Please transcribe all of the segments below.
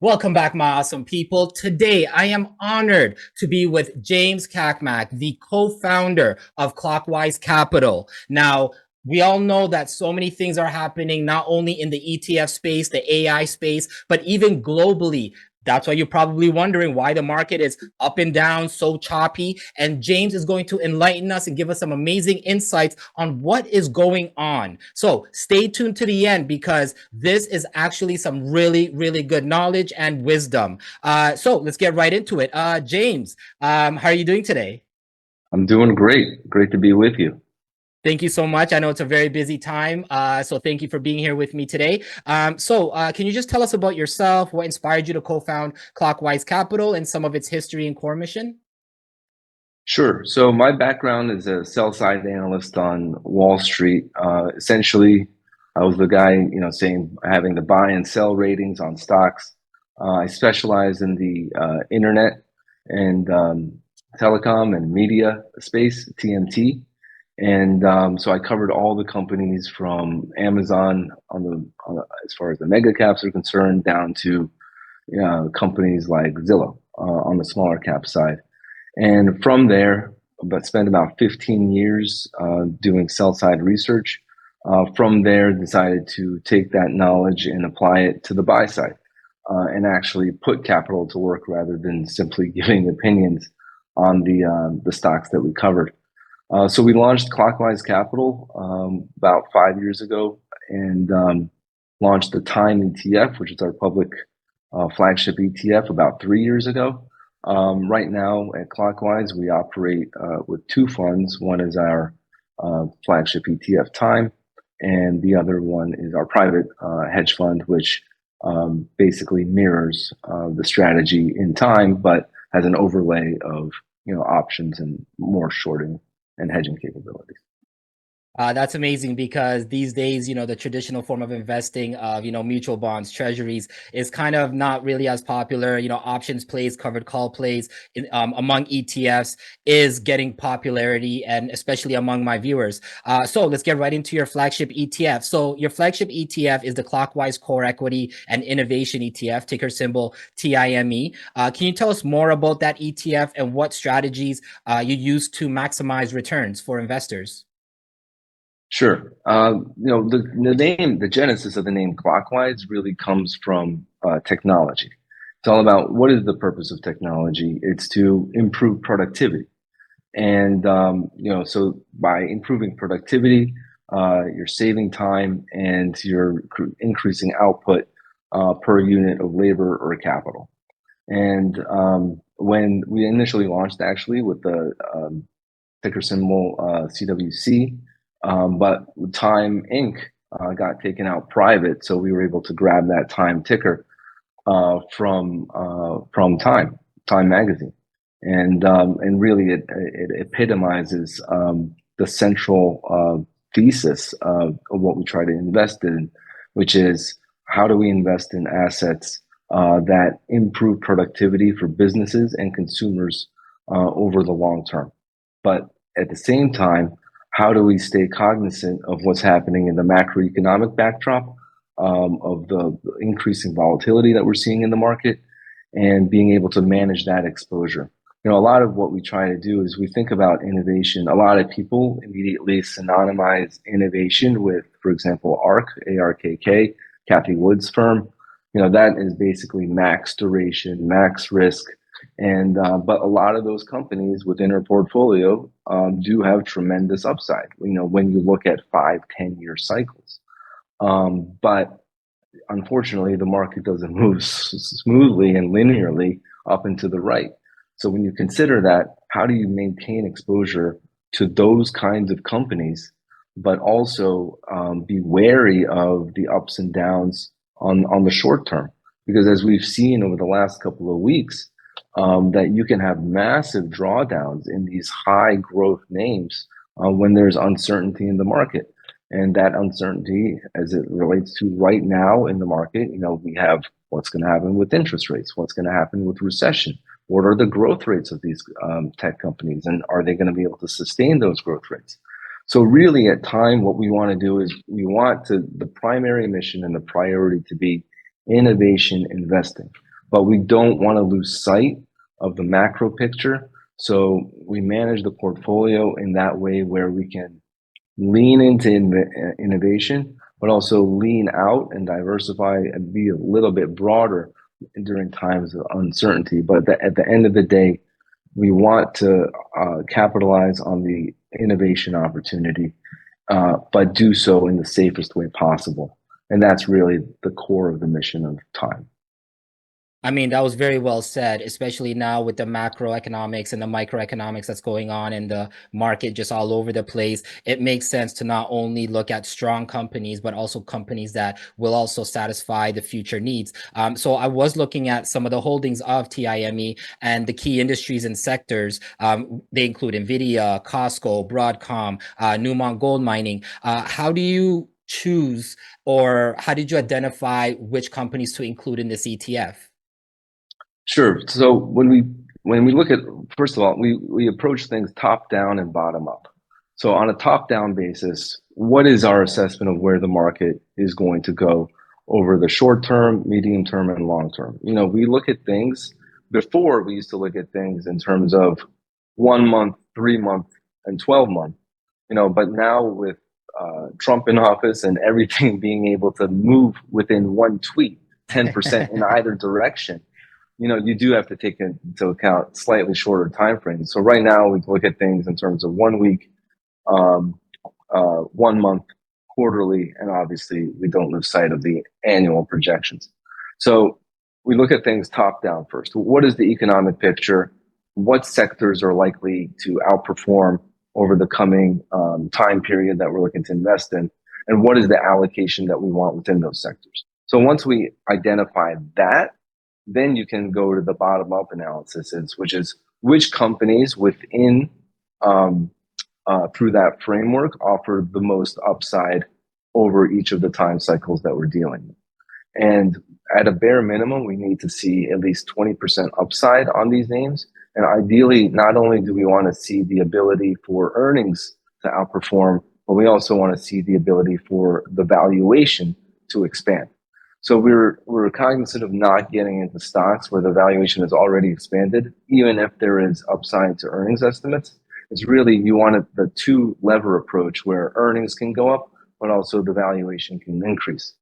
Welcome back, my awesome people. Today, I am honored to be with James Cakmak, the co-founder of Clockwise Capital. Now, we all know that so many things are happening, not only in the ETF space, the AI space, but even globally. That's why you're probably wondering why the market is up and down, so choppy. And James is going to enlighten us and give us some amazing insights on what is going on. So stay tuned to the end because this is actually some really, really good knowledge and wisdom. So let's get right into it. James, how are you doing today? I'm doing great. Great to be with you. Thank you so much. I know it's a very busy time, so thank you for being here with me today. Can you just tell us about yourself, what inspired you to co-found Clockwise Capital, and some of its history and core mission? Sure. So my background is a sell-side analyst on Wall Street. Essentially, I was the guy, saying having the buy and sell ratings on stocks. I specialize in the internet and telecom and media space, TMT. And so I covered all the companies from Amazon as far as the mega caps are concerned, down to companies like Zillow on the smaller cap side. And from there, but spent about 15 years doing sell side research. From there, decided to take that knowledge and apply it to the buy side and actually put capital to work rather than simply giving opinions on the stocks that we covered. So we launched Clockwise Capital about 5 years ago and launched the Time ETF, which is our public flagship ETF, about 3 years ago. Right now at Clockwise, we operate with two funds. One is our flagship ETF Time, and the other one is our private hedge fund, which basically mirrors the strategy in time, but has an overlay of options and more shorting and hedging capabilities. That's amazing because these days, the traditional form of investing of, mutual bonds, treasuries is kind of not really as popular. Options plays, covered call plays among ETFs is getting popularity and especially among my viewers. So let's get right into your flagship ETF. So your flagship ETF is the Clockwise Core Equity and Innovation ETF, ticker symbol TIME. Can you tell us more about that ETF and what strategies you use to maximize returns for investors? Sure. The genesis of the name Clockwise really comes from technology. It's all about what is the purpose of technology? It's to improve productivity. And, so by improving productivity, you're saving time and you're increasing output per unit of labor or capital. And when we initially launched, actually, with the ticker symbol CWC, but Time Inc. Got taken out private, so we were able to grab that Time ticker from Time Magazine, and really it epitomizes the central thesis of what we try to invest in, which is how do we invest in assets that improve productivity for businesses and consumers over the long term, but at the same time, how do we stay cognizant of what's happening in the macroeconomic backdrop, of the increasing volatility that we're seeing in the market, and being able to manage that exposure? A lot of what we try to do is we think about innovation. A lot of people immediately synonymize innovation with, for example, ARK, ARKK, Kathy Wood's firm. That is basically max duration, max risk. And but a lot of those companies within our portfolio do have tremendous upside. When you look at 5, 10 year cycles, but unfortunately, the market doesn't move smoothly and linearly up and to the right. So when you consider that, how do you maintain exposure to those kinds of companies, but also be wary of the ups and downs on the short term? Because as we've seen over the last couple of weeks, that you can have massive drawdowns in these high growth names when there's uncertainty in the market. And that uncertainty, as it relates to right now in the market, we have what's going to happen with interest rates, what's going to happen with recession, what are the growth rates of these tech companies, and are they going to be able to sustain those growth rates? So really at time, what we want to do is the primary mission and the priority to be innovation investing. but we don't want to lose sight of the macro picture. So we manage the portfolio in that way where we can lean into innovation, but also lean out and diversify and be a little bit broader during times of uncertainty. But at the end of the day, we want to capitalize on the innovation opportunity, but do so in the safest way possible. And that's really the core of the mission of time. I mean, that was very well said, especially now with the macroeconomics and the microeconomics that's going on in the market just all over the place. It makes sense to not only look at strong companies, but also companies that will also satisfy the future needs. So I was looking at some of the holdings of TIME and the key industries and sectors. They include NVIDIA, Costco, Broadcom, Newmont Gold Mining. How do you choose, or how did you identify which companies to include in this ETF? Sure. So when we look at, first of all, we approach things top down and bottom up. So on a top down basis, what is our assessment of where the market is going to go over the short term, medium term, and long term? You know, we look at things before. We used to look at things in terms of 1 month, 3 month, and 12 month. You know, but now with Trump in office and everything being able to move within one tweet, 10% in either direction, you know, you do have to take into account slightly shorter time frames. So right now we look at things in terms of 1 week, 1 month, quarterly, and obviously we don't lose sight of the annual projections. So we look at things top down first. What is the economic picture? What sectors are likely to outperform over the coming time period that we're looking to invest in? And what is the allocation that we want within those sectors? So once we identify that, then you can go to the bottom up analysis, which is which companies within through that framework offer the most upside over each of the time cycles that we're dealing with. And at a bare minimum, we need to see at least 20% upside on these names. And ideally, not only do we want to see the ability for earnings to outperform, but we also want to see the ability for the valuation to expand. So we're cognizant of not getting into stocks where the valuation is already expanded, even if there is upside to earnings estimates. It's really, you want the two lever approach where earnings can go up, but also the valuation can increase.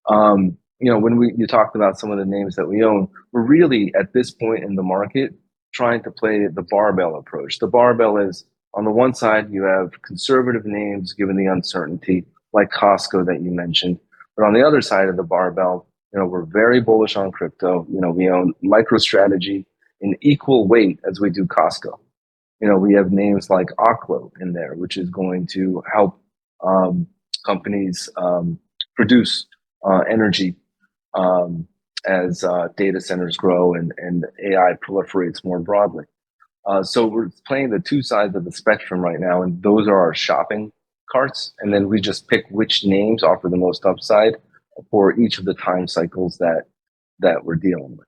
You know, when you talked about some of the names that we own, we're really at this point in the market trying to play the barbell approach. The barbell is, on the one side, you have conservative names given the uncertainty, like Costco that you mentioned. But on the other side of the barbell, you know, we're very bullish on crypto. You know, we own MicroStrategy in equal weight as we do Costco. You know, we have names like Oklo in there, which is going to help companies produce energy as data centers grow and AI proliferates more broadly. So we're playing the two sides of the spectrum right now, and those are our shopping carts. And then we just pick which names offer the most upside for each of the time cycles that we're dealing with.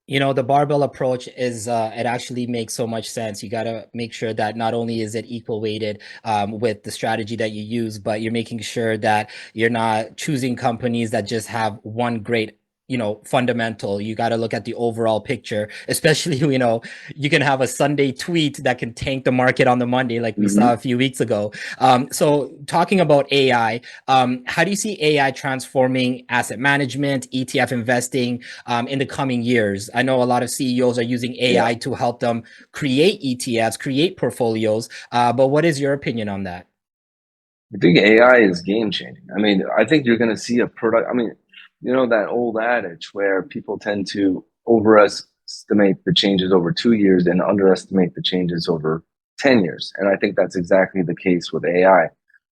You know, the barbell approach is, it actually makes so much sense. You got to make sure that not only is it equal weighted with the strategy that you use, but you're making sure that you're not choosing companies that just have one great, you know, fundamental. You got to look at the overall picture, especially, you know, you can have a Sunday tweet that can tank the market on the Monday, like we saw a few weeks ago. So talking about AI, how do you see AI transforming asset management, ETF investing in the coming years? I know a lot of CEOs are using AI to help them create ETFs, create portfolios. But what is your opinion on that? I think AI is game changing. I mean, I think you're going to see a product. I mean, you know, that old adage where people tend to overestimate the changes over 2 years and underestimate the changes over 10 years. And I think that's exactly the case with AI.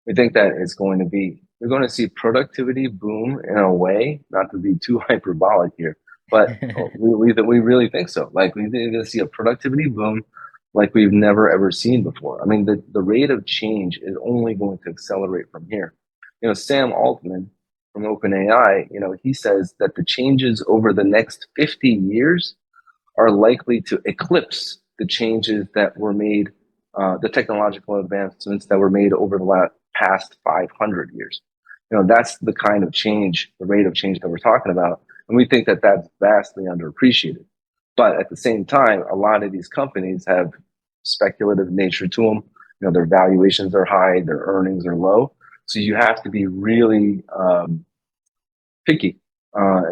We think that it's going to be, you're going to see productivity boom in a way, not to be too hyperbolic here, but we really think so. Like, we're going to see a productivity boom like we've never ever seen before. I mean, the rate of change is only going to accelerate from here. You know, Sam Altman from OpenAI, you know, he says that the changes over the next 50 years are likely to eclipse the changes that were made, the technological advancements that were made over the past 500 years. You know, that's the kind of change, the rate of change that we're talking about. And we think that that's vastly underappreciated. But at the same time, a lot of these companies have speculative nature to them. You know, their valuations are high, their earnings are low. So you have to be really picky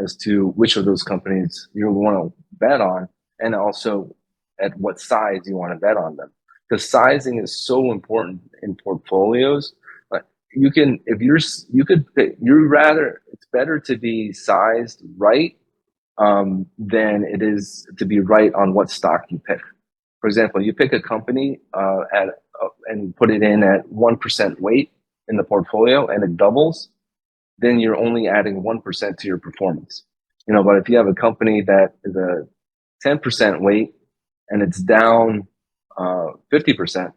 as to which of those companies you want to bet on, and also at what size you want to bet on them. Because sizing is so important in portfolios. You can, if you're rather, it's better to be sized right than it is to be right on what stock you pick. For example, you pick a company and put it in at 1% weight in the portfolio, and it doubles, then you're only adding 1% to your performance. You know, but if you have a company that is a 10% weight and it's down 50%,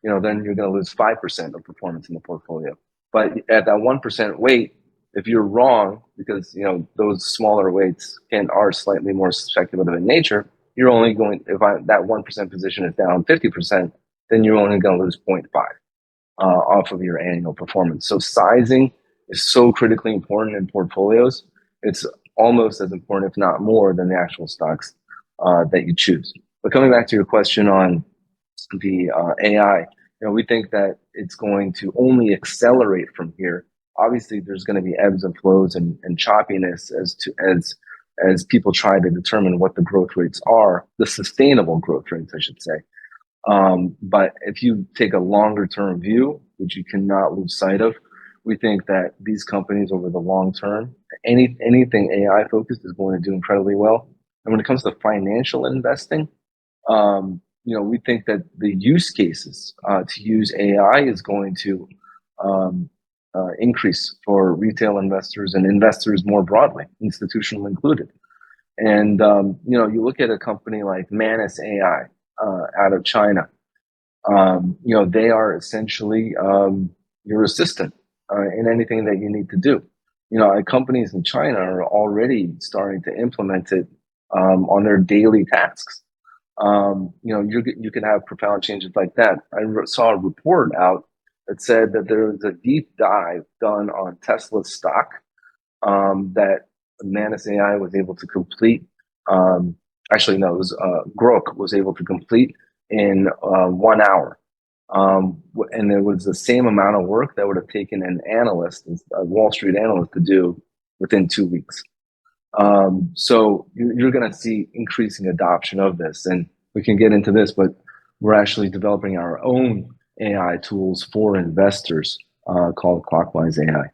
you know, then you're going to lose 5% of performance in the portfolio. But at that 1% weight, if you're wrong, because you know those smaller weights are slightly more speculative in nature, you're only going, that 1% position is down 50%, then you're only going to lose 0.5 off of your annual performance. So sizing is so critically important in portfolios. It's almost as important, if not more, than the actual stocks that you choose. But coming back to your question on the AI, you know, we think that it's going to only accelerate from here. Obviously, there's going to be ebbs and flows and choppiness as people try to determine what the growth rates are, the sustainable growth rates, I should say. But if you take a longer term view, which you cannot lose sight of, we think that these companies over the long term, anything AI focused is going to do incredibly well. And when it comes to financial investing, you know, we think that the use cases to use AI is going to increase for retail investors and investors more broadly, institutional included. And you know, you look at a company like Manus AI out of China. You know, they are essentially your assistant in anything that you need to do. You know, companies in China are already starting to implement it on their daily tasks. You know, you can have profound changes like that. I saw a report out that said that there was a deep dive done on Tesla stock that Manus AI was able to complete. Actually, no, it was Grok was able to complete in 1 hour. And it was the same amount of work that would have taken an analyst, a Wall Street analyst, to do within 2 weeks. So you're going to see increasing adoption of this, and we can get into this, but we're actually developing our own AI tools for investors called Clockwise AI.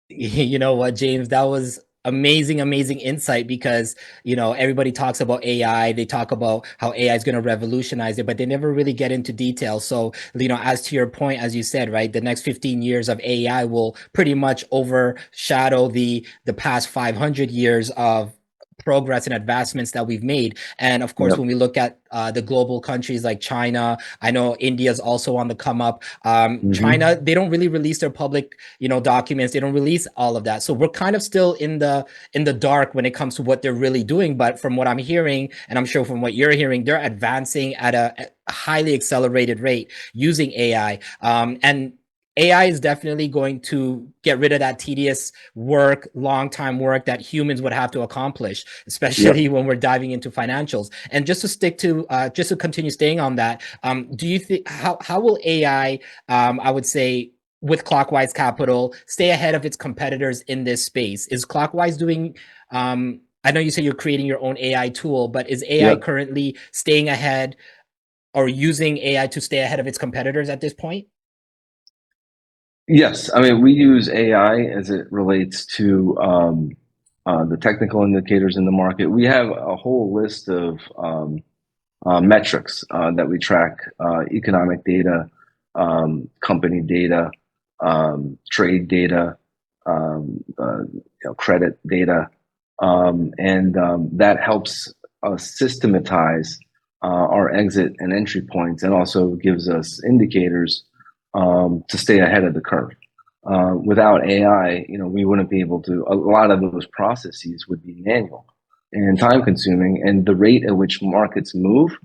You know what, James, that was amazing insight, because you know everybody talks about AI, they talk about how AI is going to revolutionize it, but they never really get into detail. So you know, as to your point, as you said, right, the next 15 years of AI will pretty much overshadow the past 500 years of progress and advancements that we've made. And of course, Yep. when we look at the global countries like China, I know India is also on the come up. China, they don't really release their public, you know, documents. They don't release all of that. So we're kind of still in the dark when it comes to what they're really doing. But from what I'm hearing, and I'm sure from what you're hearing, they're advancing at a highly accelerated rate using AI. And AI is definitely going to get rid of that tedious work, long time work that humans would have to accomplish, especially Yep. when we're diving into financials. And just to stick to, just to continue staying on that, do you think, how will AI, I would say, with Clockwise Capital, stay ahead of its competitors in this space? Is Clockwise doing, I know you say you're creating your own AI tool, but is AI Yep. currently staying ahead or using AI to stay ahead of its competitors at this point? Yes, I mean, we use AI as it relates to the technical indicators in the market. We have a whole list of metrics that we track: economic data, company data, trade data, you know, credit data, and that helps us systematize our exit and entry points, and also gives us indicators to stay ahead of the curve. Without AI, you know, we wouldn't be able to. A lot of those processes would be manual and time consuming, and the rate at which markets move,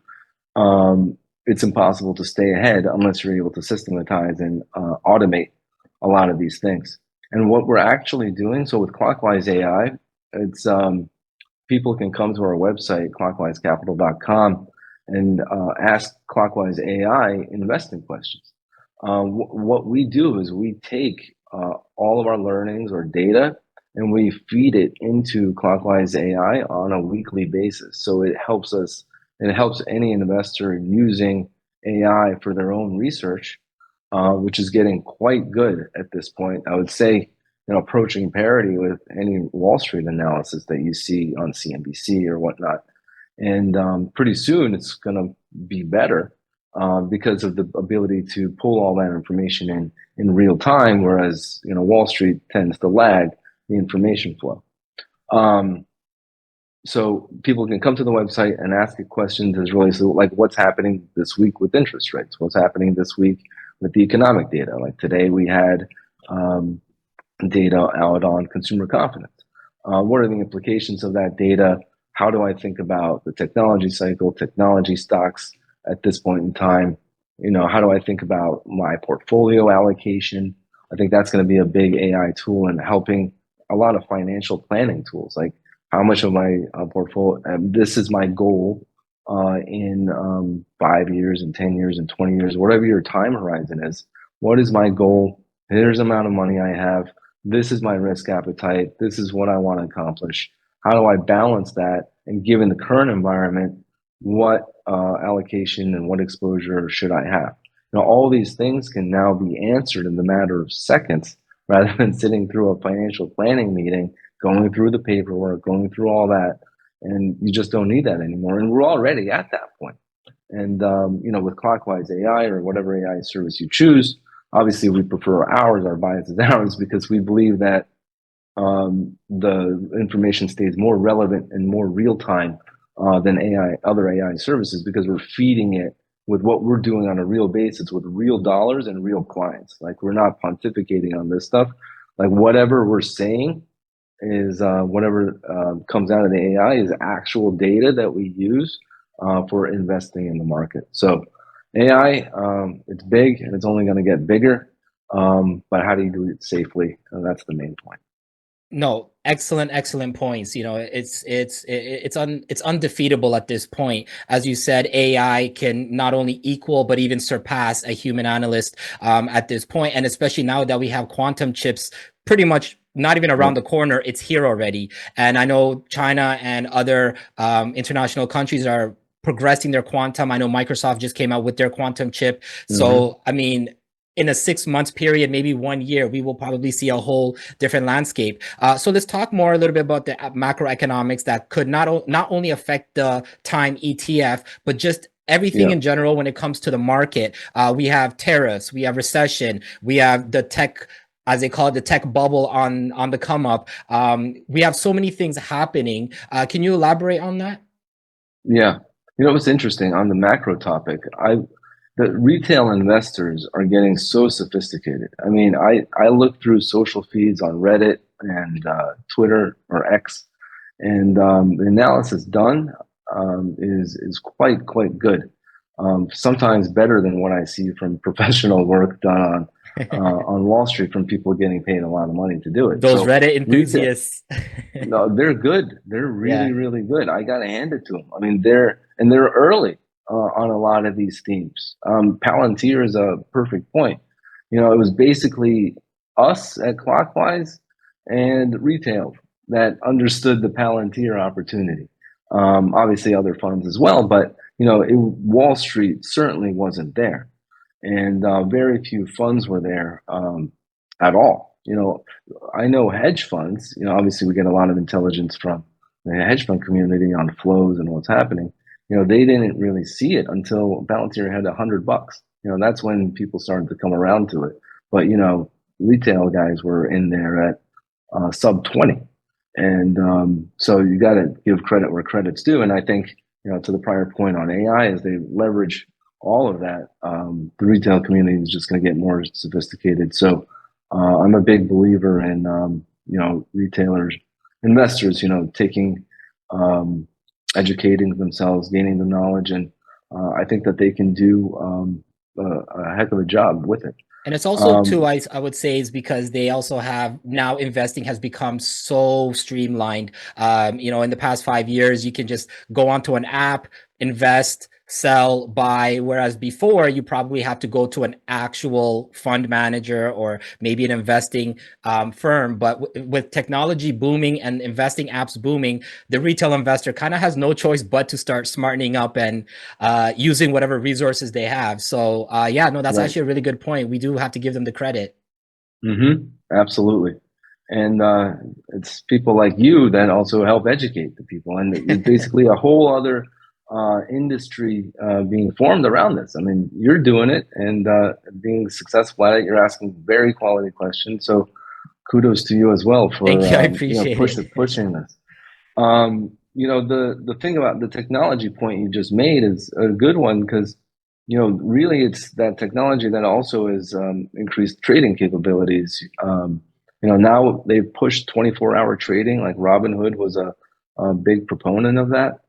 it's impossible to stay ahead unless you're able to systematize and automate a lot of these things. And what we're actually doing, so with Clockwise AI, it's people can come to our website, clockwisecapital.com, and ask Clockwise AI investing questions. What we do is we take all of our learnings or data and we feed it into Clockwise AI on a weekly basis. So it helps us, and it helps any investor using AI for their own research, which is getting quite good at this point. I would say, approaching parity with any Wall Street analysis that you see on CNBC or whatnot. And pretty soon it's going to be better because of the ability to pull all that information in real time, whereas Wall Street tends to lag the information flow. So people can come to the website and ask it questions as really like what's happening this week with interest rates, what's happening this week with the economic data. Like today we had data out on consumer confidence. What are the implications of that data? How do I think about the technology cycle, technology stocks at this point in time? How do I think about my portfolio allocation? I think that's going to be a big AI tool in helping a lot of financial planning tools. Like how much of my portfolio, this is my goal in 5 years and 10 years and 20 years, whatever your time horizon is. What is my goal? Here's the amount of money I have. This is my risk appetite. This is what I want to accomplish. How do I balance that? And given the current environment, what allocation and what exposure should I have? All these things can now be answered in the matter of seconds rather than sitting through a financial planning meeting, going through the paperwork, going through all that. And you just don't need that anymore. And we're already at that point. And, with Clockwise AI or whatever AI service you choose, obviously we prefer ours, our bias is ours, because we believe that the information stays more relevant and more real time than other AI services, because we're feeding it with what we're doing on a real basis with real dollars and real clients. Like we're not pontificating on this stuff. Like whatever we're saying is whatever comes out of the AI is actual data that we use for investing in the market. So AI, it's big and it's only going to get bigger. But how do you do it safely? That's the main point. No, excellent points. It's undefeatable at this point. As you said, AI can not only equal but even surpass a human analyst at this point, and especially now that we have quantum chips pretty much not even around the corner, it's here already. And I know China and other international countries are progressing their quantum. I know Microsoft just came out with their quantum chip. So, I mean, in a 6 months period, maybe 1 year, we will probably see a whole different landscape. So let's talk more a little bit about the macroeconomics that could not only affect the time ETF, but just everything in general when it comes to the market. We have tariffs, we have recession, we have the tech, as they call it, the tech bubble on the come up. We have so many things happening. Can you elaborate on that? Yeah. What's interesting on the macro topic, the retail investors are getting so sophisticated. I mean, I look through social feeds on Reddit and Twitter or X, and the analysis done is quite good. Sometimes better than what I see from professional work done on Wall Street from people getting paid a lot of money to do it. Those so Reddit enthusiasts. No, they're good. They're really good. I got to hand it to them. I mean, they're early on a lot of these themes. Palantir is a perfect point. It was basically us at Clockwise and retail that understood the Palantir opportunity. Obviously other funds as well, but Wall Street certainly wasn't there, and very few funds were there at all. I know hedge funds. Obviously we get a lot of intelligence from the hedge fund community on flows and what's happening. They didn't really see it until Palantir had $100. That's when people started to come around to it. But retail guys were in there at sub 20, and so you got to give credit where credit's due. And I think to the prior point on AI, as they leverage all of that, the retail community is just going to get more sophisticated. So I'm a big believer in retailers, investors, taking educating themselves, gaining the knowledge, and I think that they can do a heck of a job with it. And it's also too, Um, I would say, is because they also have now investing has become so streamlined. In the past 5 years, you can just go onto an app, invest, sell, buy. Whereas before, you probably have to go to an actual fund manager or maybe an investing firm. But with technology booming and investing apps booming, the retail investor kind of has no choice but to start smartening up and using whatever resources they have. So yeah, no, that's right. actually a really good point. We do have to give them the credit. Absolutely. And it's people like you that also help educate the people. And it's basically a whole other industry being formed around this. I mean, you're doing it and being successful at it. You're asking very quality questions. So kudos to you as well Thank for you. I appreciate it. pushing this. The thing about the technology point you just made is a good one because really it's that technology that also has increased trading capabilities. Now they've pushed 24-hour trading. Like Robinhood was a big proponent of that.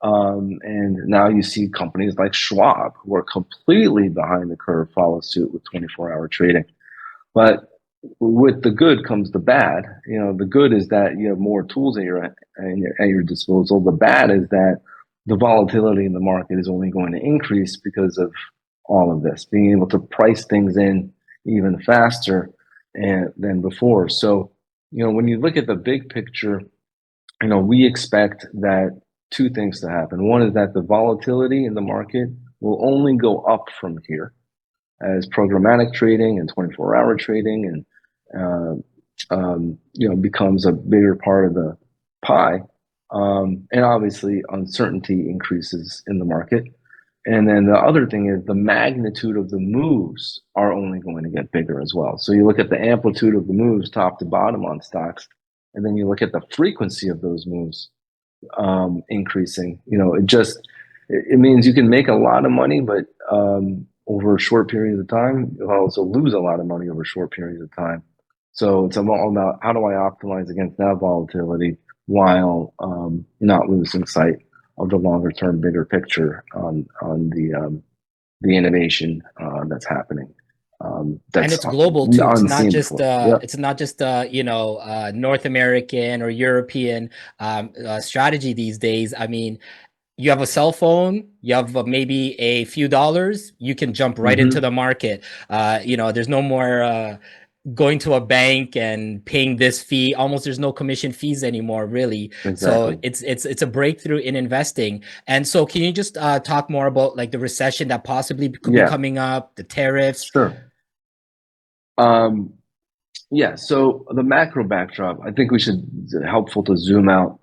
And now you see companies like Schwab, who are completely behind the curve, follow suit with 24-hour trading. But with the good comes the bad. The good is that you have more tools at your disposal. The bad is that the volatility in the market is only going to increase because of all of this, being able to price things in even faster than before. So, when you look at the big picture, we expect that two things to happen. One is that the volatility in the market will only go up from here as programmatic trading and 24-hour trading becomes a bigger part of the pie. And obviously uncertainty increases in the market. And then the other thing is the magnitude of the moves are only going to get bigger as well. So you look at the amplitude of the moves top to bottom on stocks, and then you look at the frequency of those moves increasing. It means you can make a lot of money, but over short periods of time, you'll also lose a lot of money over short periods of time. So it's all about how do I optimize against that volatility while not losing sight of the longer term, bigger picture on the innovation that's happening. And That's it's global too. unseen before. Yep. It's not just North American or European strategy these days. I mean, you have a cell phone, you have maybe a few dollars, you can jump right into Mm-hmm. the market. There's no more going to a bank and paying this fee. Almost there's no commission fees anymore, really. So Exactly. it's a breakthrough in investing. And so, can you just talk more about like the recession that possibly could be Yeah. coming up, the tariffs? Sure. Um, Yeah, so the macro backdrop, I think we should helpful to zoom out.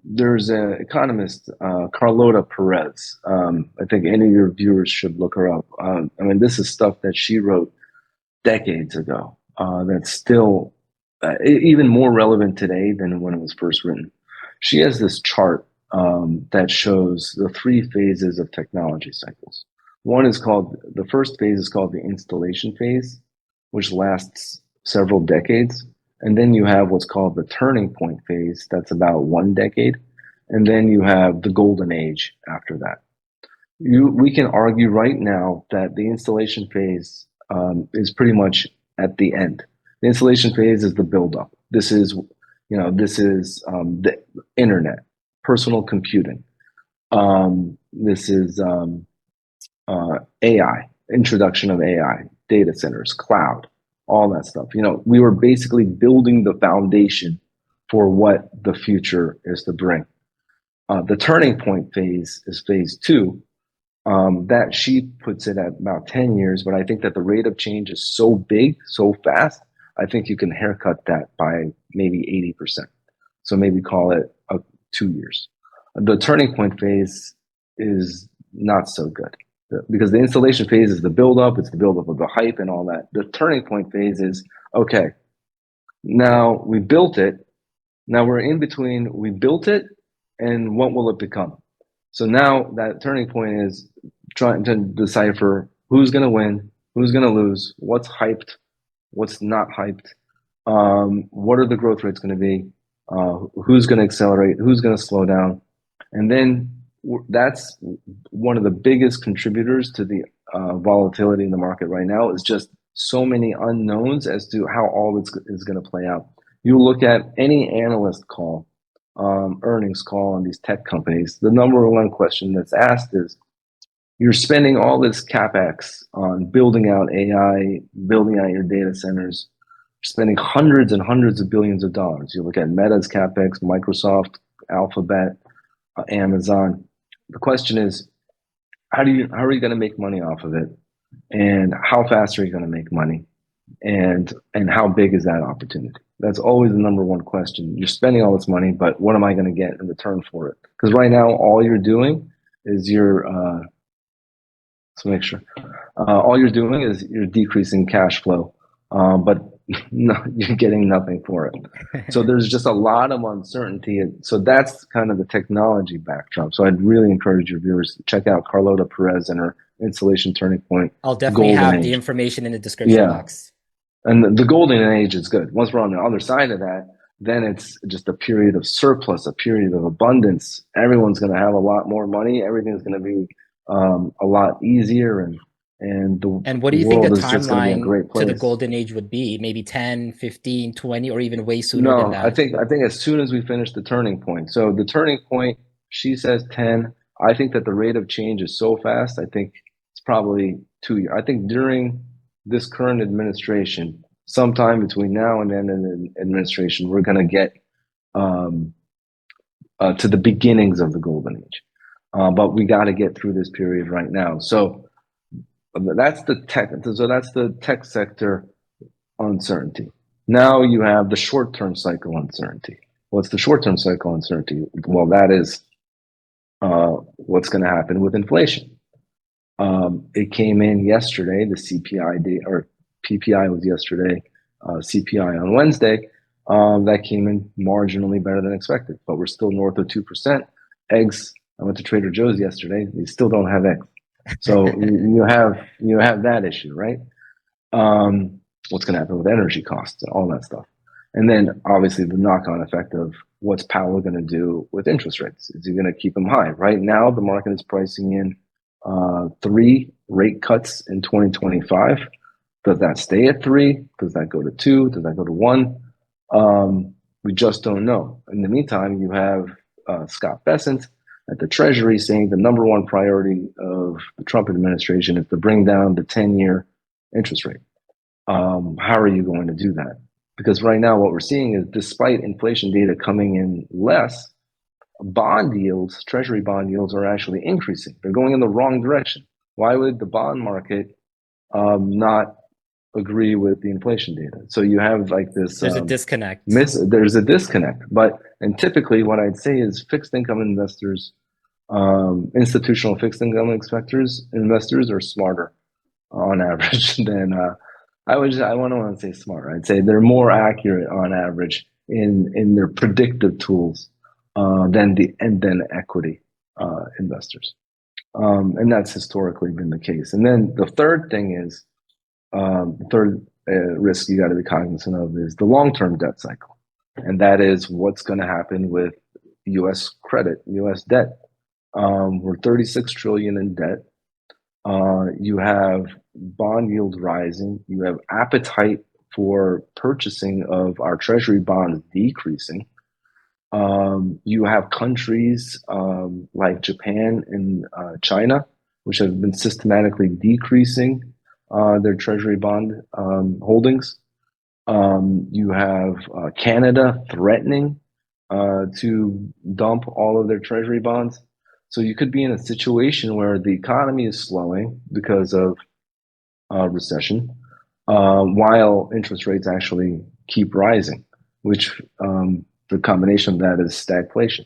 There's an economist, Carlota Perez. I think any of your viewers should look her up. I mean, this is stuff that she wrote decades ago. That's still even more relevant today than when it was first written. She has this chart that shows the three phases of technology cycles. The first phase is called the installation phase, which lasts several decades. And then you have what's called the turning point phase, that's about 1 decade. And then you have the golden age after that. We can argue right now that the installation phase is pretty much at the end. The installation phase is the buildup. This is the internet, personal computing. This is AI, introduction of AI, data centers, cloud, all that stuff. We were basically building the foundation for what the future is to bring. The turning point phase is phase two. That she puts it at about 10 years, but I think that the rate of change is so big, so fast, I think you can haircut that by maybe 80%. So maybe call it 2 years. The turning point phase is not so good because the installation phase is the buildup, it's the buildup of the hype and all that. The turning point phase is okay, now we built it, now we're in between we built it and what will it become. So now that turning point is trying to decipher who's going to win, who's going to lose, what's hyped, what's not hyped, what are the growth rates going to be, who's going to accelerate, who's going to slow down. And then that's one of the biggest contributors to the volatility in the market right now is just so many unknowns as to how all this is going to play out. You look at any analyst call, earnings call on these tech companies, the number one question that's asked is, you're spending all this CapEx on building out AI, building out your data centers, spending hundreds and hundreds of billions of dollars. You look at Meta's CapEx, Microsoft, Alphabet, Amazon. The question is, how are you going to make money off of it? And how fast are you going to make money? And how big is that opportunity? That's always the number one question. You're spending all this money, but what am I going to get in return for it? Because right now, all you're doing is all you're doing is you're decreasing cash flow, but no, you're getting nothing for it. So there's just a lot of uncertainty. So that's kind of the technology backdrop. So I'd really encourage your viewers to check out Carlota Perez and her Installation Turning Point. I'll definitely have the information in the description box. And the golden age is good. Once we're on the other side of that, then it's just a period of surplus, a period of abundance. Everyone's going to have a lot more money. Everything's going to be a lot easier, and what do you think the timeline to the golden age would be? Maybe 10, 15, 20, or even way sooner than that? I think as soon as we finish the turning point. So the turning point, she says 10. I think that the rate of change is so fast. I think it's probably 2 years. I think during this current administration, sometime between now and then in the administration, we're going to get to the beginnings of the golden age. But we got to get through this period right now. So that's the tech. So that's the tech sector uncertainty. Now you have the short-term cycle uncertainty. What's the short-term cycle uncertainty? Well, that is what's going to happen with inflation. It came in yesterday. The CPI data, or PPI was yesterday. CPI on Wednesday. That came in marginally better than expected, but we're still north of 2%. Eggs. I went to Trader Joe's yesterday. They still don't have eggs. So you have that issue, right? What's going to happen with energy costs and all that stuff. And then obviously the knock-on effect of what's Powell going to do with interest rates. Is he going to keep them high? Right now, the market is pricing in 3 rate cuts in 2025. Does that stay at 3? Does that go to 2? Does that go to 1? We just don't know. In the meantime, you have Scott Bessent at the Treasury saying the number one priority of the Trump administration is to bring down the 10-year interest rate. How are you going to do that? Because right now what we're seeing is, despite inflation data coming in less, bond yields, Treasury bond yields, are actually increasing. They're going in the wrong direction. Why would the bond market not agree with the inflation data? So you have like this. There's a disconnect. There's a disconnect. And typically what I'd say is fixed income investors, institutional fixed income investors are smarter on average than I want to say smarter. I'd say they're more accurate on average in their predictive tools than equity investors, and that's historically been the case. And then the third thing is the third risk you got to be cognizant of is the long-term debt cycle, and that is what's going to happen with U.S. credit, U.S. debt. We're 36 trillion in debt. You have bond yields rising. You have appetite for purchasing of our treasury bonds decreasing. You have countries like Japan and China, which have been systematically decreasing their treasury bond holdings. You have Canada threatening to dump all of their treasury bonds. So you could be in a situation where the economy is slowing because of recession, while interest rates actually keep rising, which the combination of that is stagflation.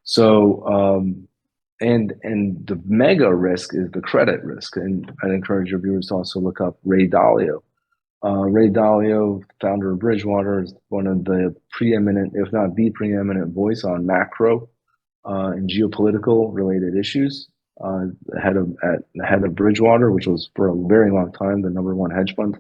So, and the mega risk is the credit risk. And I'd encourage your viewers to also look up Ray Dalio. Ray Dalio, founder of Bridgewater, is one of the preeminent, if not the preeminent voice on macro and geopolitical related issues. Head of Bridgewater, which was for a very long time the number one hedge fund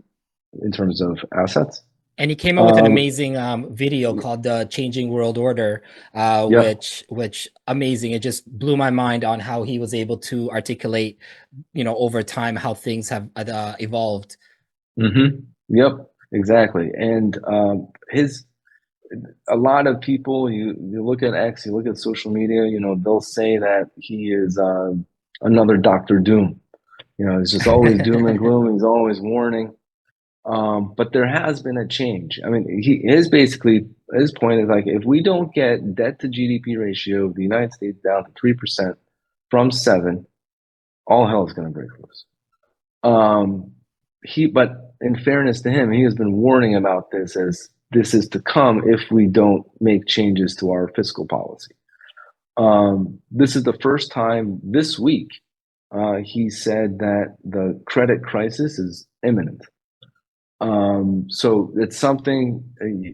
in terms of assets. And he came out with an Um, amazing video called "The Changing World Order," yeah. which amazing. It just blew my mind on how he was able to articulate, over time how things have evolved. Yep. Exactly. And his a lot of people, you look at X, you look at social media, they'll say that he is another Doctor Doom. It's just always doom and gloom. He's always warning. But there has been a change. I mean, his point is like, if we don't get debt to GDP ratio of the United States down to 3% from 7, all hell is going to break loose. Um, but in fairness to him, he has been warning about this as this is to come if we don't make changes to our fiscal policy. This is the first time this week he said that the credit crisis is imminent. So it's something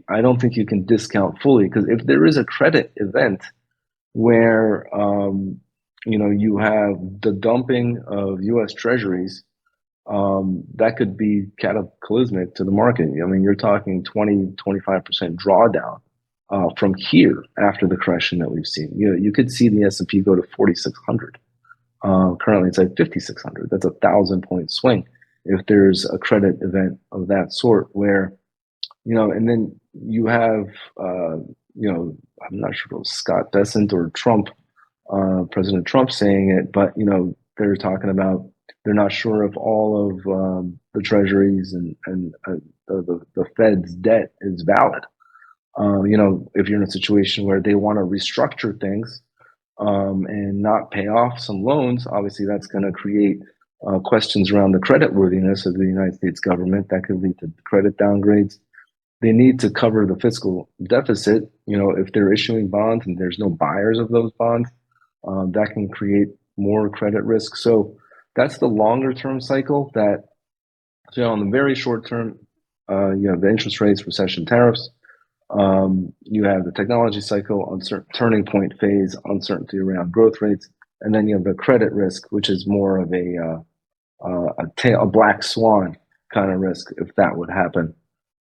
I don't think you can discount fully, because if there is a credit event where you have the dumping of U.S. Treasuries, that could be cataclysmic to the market. I mean, you're talking 20-25% drawdown from here after the correction that we've seen. You could see the S&P go to 4,600. Currently, it's like 5,600. That's 1,000-point swing if there's a credit event of that sort where, and then you have, I'm not sure if it was Scott Bessent or Trump, President Trump saying it, but, they're talking about they're not sure if all of the treasuries and the Fed's debt is valid. If you're in a situation where they want to restructure things and not pay off some loans, obviously that's going to create questions around the credit worthiness of the United States government. That could lead to credit downgrades. They need to cover the fiscal deficit. If they're issuing bonds and there's no buyers of those bonds, that can create more credit risk. So that's the longer term cycle. That, on the very short term, you have the interest rates, recession, tariffs. You have the technology cycle, uncertain turning point phase, uncertainty around growth rates, and then you have the credit risk, which is more of a black swan kind of risk if that would happen.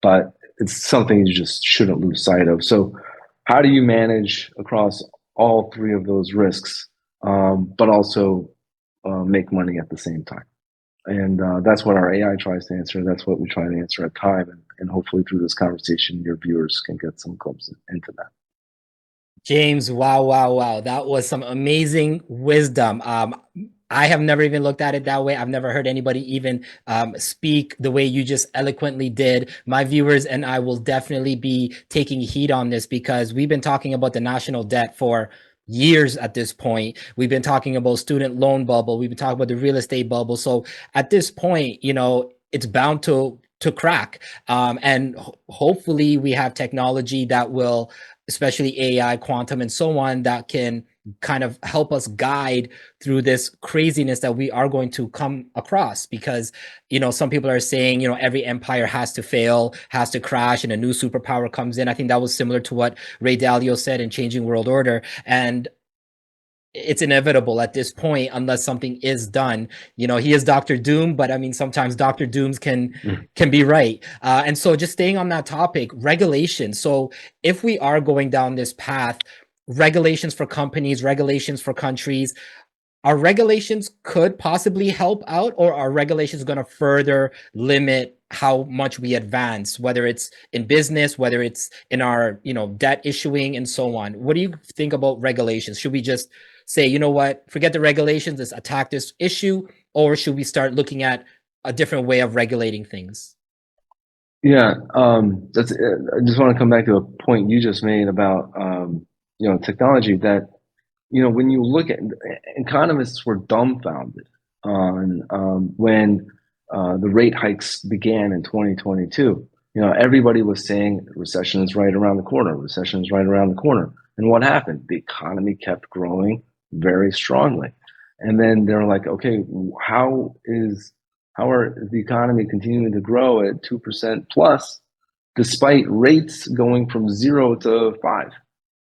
But it's something you just shouldn't lose sight of. So, how do you manage across all three of those risks, but also make money at the same time? And that's what our AI tries to answer. That's what we try to answer at Time. And hopefully through this conversation, your viewers can get some glimpse into that. James, wow, wow, wow. That was some amazing wisdom. I have never even looked at it that way. I've never heard anybody even speak the way you just eloquently did. My viewers and I will definitely be taking heed on this, because we've been talking about the national debt for years at this point. We've been talking about student loan bubble. We've been talking about the real estate bubble. So at this point, it's bound to crack. And hopefully we have technology that will, especially AI, quantum, and so on, that can kind of help us guide through this craziness that we are going to come across. Because, some people are saying, every empire has to fail, has to crash, and a new superpower comes in. I think that was similar to what Ray Dalio said in Changing World Order. And it's inevitable at this point unless something is done. He is Dr. Doom, but I mean, sometimes Dr. Dooms can be right. And so just staying on that topic, regulation. So if we are going down this path, regulations for companies, regulations for countries, our regulations could possibly help out, or are regulations going to further limit how much we advance, whether it's in business, whether it's in our, debt issuing and so on? What do you think about regulations? Should we just say, forget the regulations, let's attack this issue, or should we start looking at a different way of regulating things? Yeah, I just want to come back to a point you just made about technology. That when you look at, economists were dumbfounded on when the rate hikes began in 2022. Everybody was saying recession is right around the corner. Recession is right around the corner. And what happened? The economy kept growing very strongly. And then they're like, okay, how are the economy continuing to grow at 2% plus despite rates going from 0 to 5?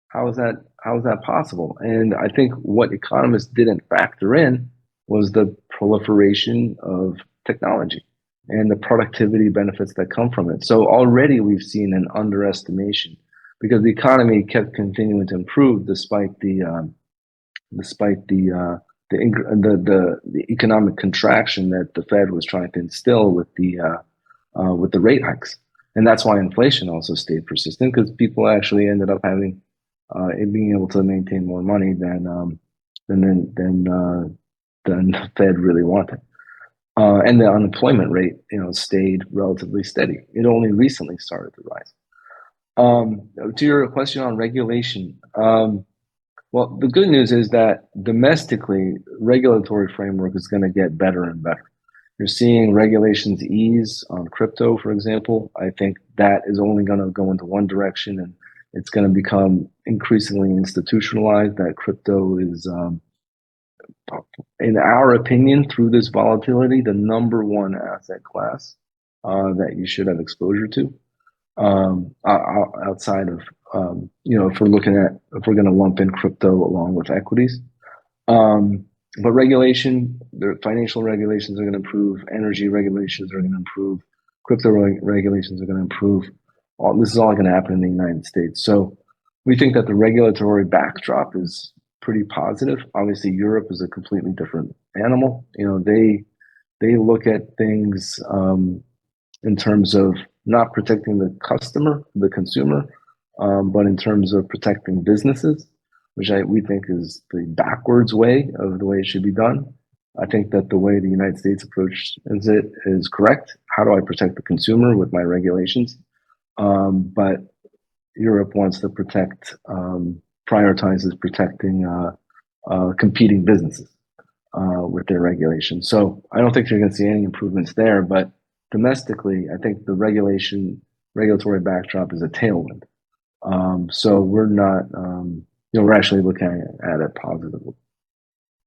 How is that possible? And I think what economists didn't factor in was the proliferation of technology. and the productivity benefits that come from it. So already we've seen an underestimation because the economy kept continuing to improve despite the economic contraction that the Fed was trying to instill with the rate hikes, and that's why inflation also stayed persistent because people actually ended up having being able to maintain more money than the Fed really wanted. And the unemployment rate, stayed relatively steady. It only recently started to rise. To your question on regulation, well, the good news is that domestically, regulatory framework is going to get better and better. You're seeing regulations ease on crypto, for example. I think that is only going to go into one direction, and it's going to become increasingly institutionalized. That crypto is, in our opinion, through this volatility, the number one asset class that you should have exposure to. Outside of, if we're going to lump in crypto along with equities. But the financial regulations are going to improve, energy regulations are going to improve, crypto regulations are going to improve. This is all going to happen in the United States. So we think that the regulatory backdrop is pretty positive. Obviously, Europe is a completely different animal. They look at things in terms of not protecting the consumer, but in terms of protecting businesses, which we think is the backwards way of the way it should be done. I think that the way the United States approaches it is correct. How do I protect the consumer with my regulations? But Europe wants to prioritizes protecting competing businesses with their regulations. So I don't think you're going to see any improvements there, but domestically, I think the regulatory backdrop is a tailwind. So we're not, we're actually looking at it positively.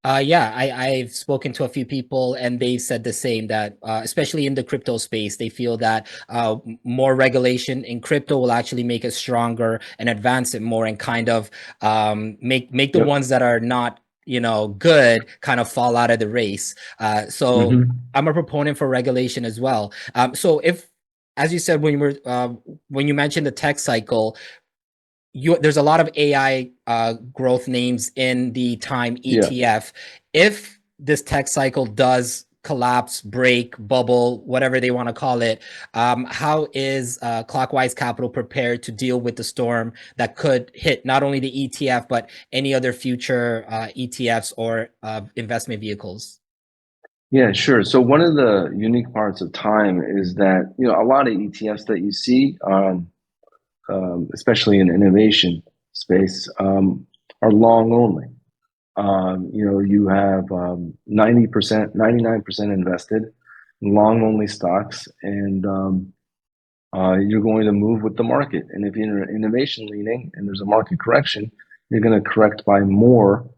Yeah, I've spoken to a few people and they said the same, that especially in the crypto space, they feel that more regulation in crypto will actually make it stronger and advance it more, and kind of make the ones that are not good kind of fall out of the race. So I'm a proponent for regulation as well. So if, as you said, when you mentioned the tech cycle, there's a lot of AI growth names in the time ETF. Yeah. If this tech cycle does collapse, break, bubble, whatever they want to call it, how is Clockwise Capital prepared to deal with the storm that could hit not only the ETF, but any other future ETFs or investment vehicles? Yeah, sure. So one of the unique parts of time is that, a lot of ETFs that you see, especially in innovation space, are long only. You have 90%, 99% invested in long only stocks, and you're going to move with the market. And if you're innovation leaning and there's a market correction, you're going to correct by more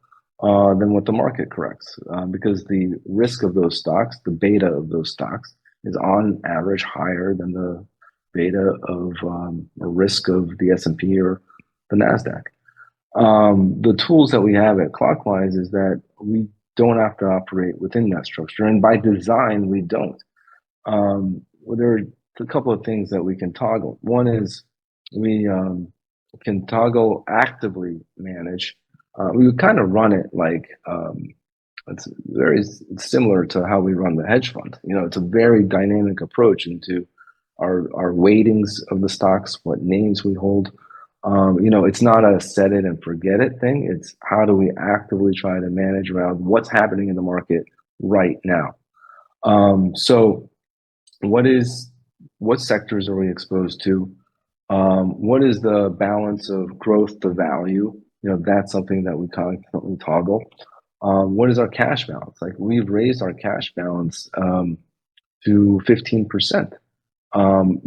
than what the market corrects, because the risk of those stocks, the beta of those stocks, is on average higher than the beta of or risk of the S&P or the NASDAQ. The tools that we have at Clockwise is that we don't have to operate within that structure, and by design we don't. There are a couple of things that we can toggle. One is we can toggle actively manage. We would kind of run it like it's very similar to how we run the hedge fund. It's a very dynamic approach into our weightings of the stocks, what names we hold. It's not a set it and forget it thing. It's how do we actively try to manage around what's happening in the market right now. So what sectors are we exposed to? What is the balance of growth to value? That's something that we constantly toggle. What is our cash balance? Like, we've raised our cash balance to 15%.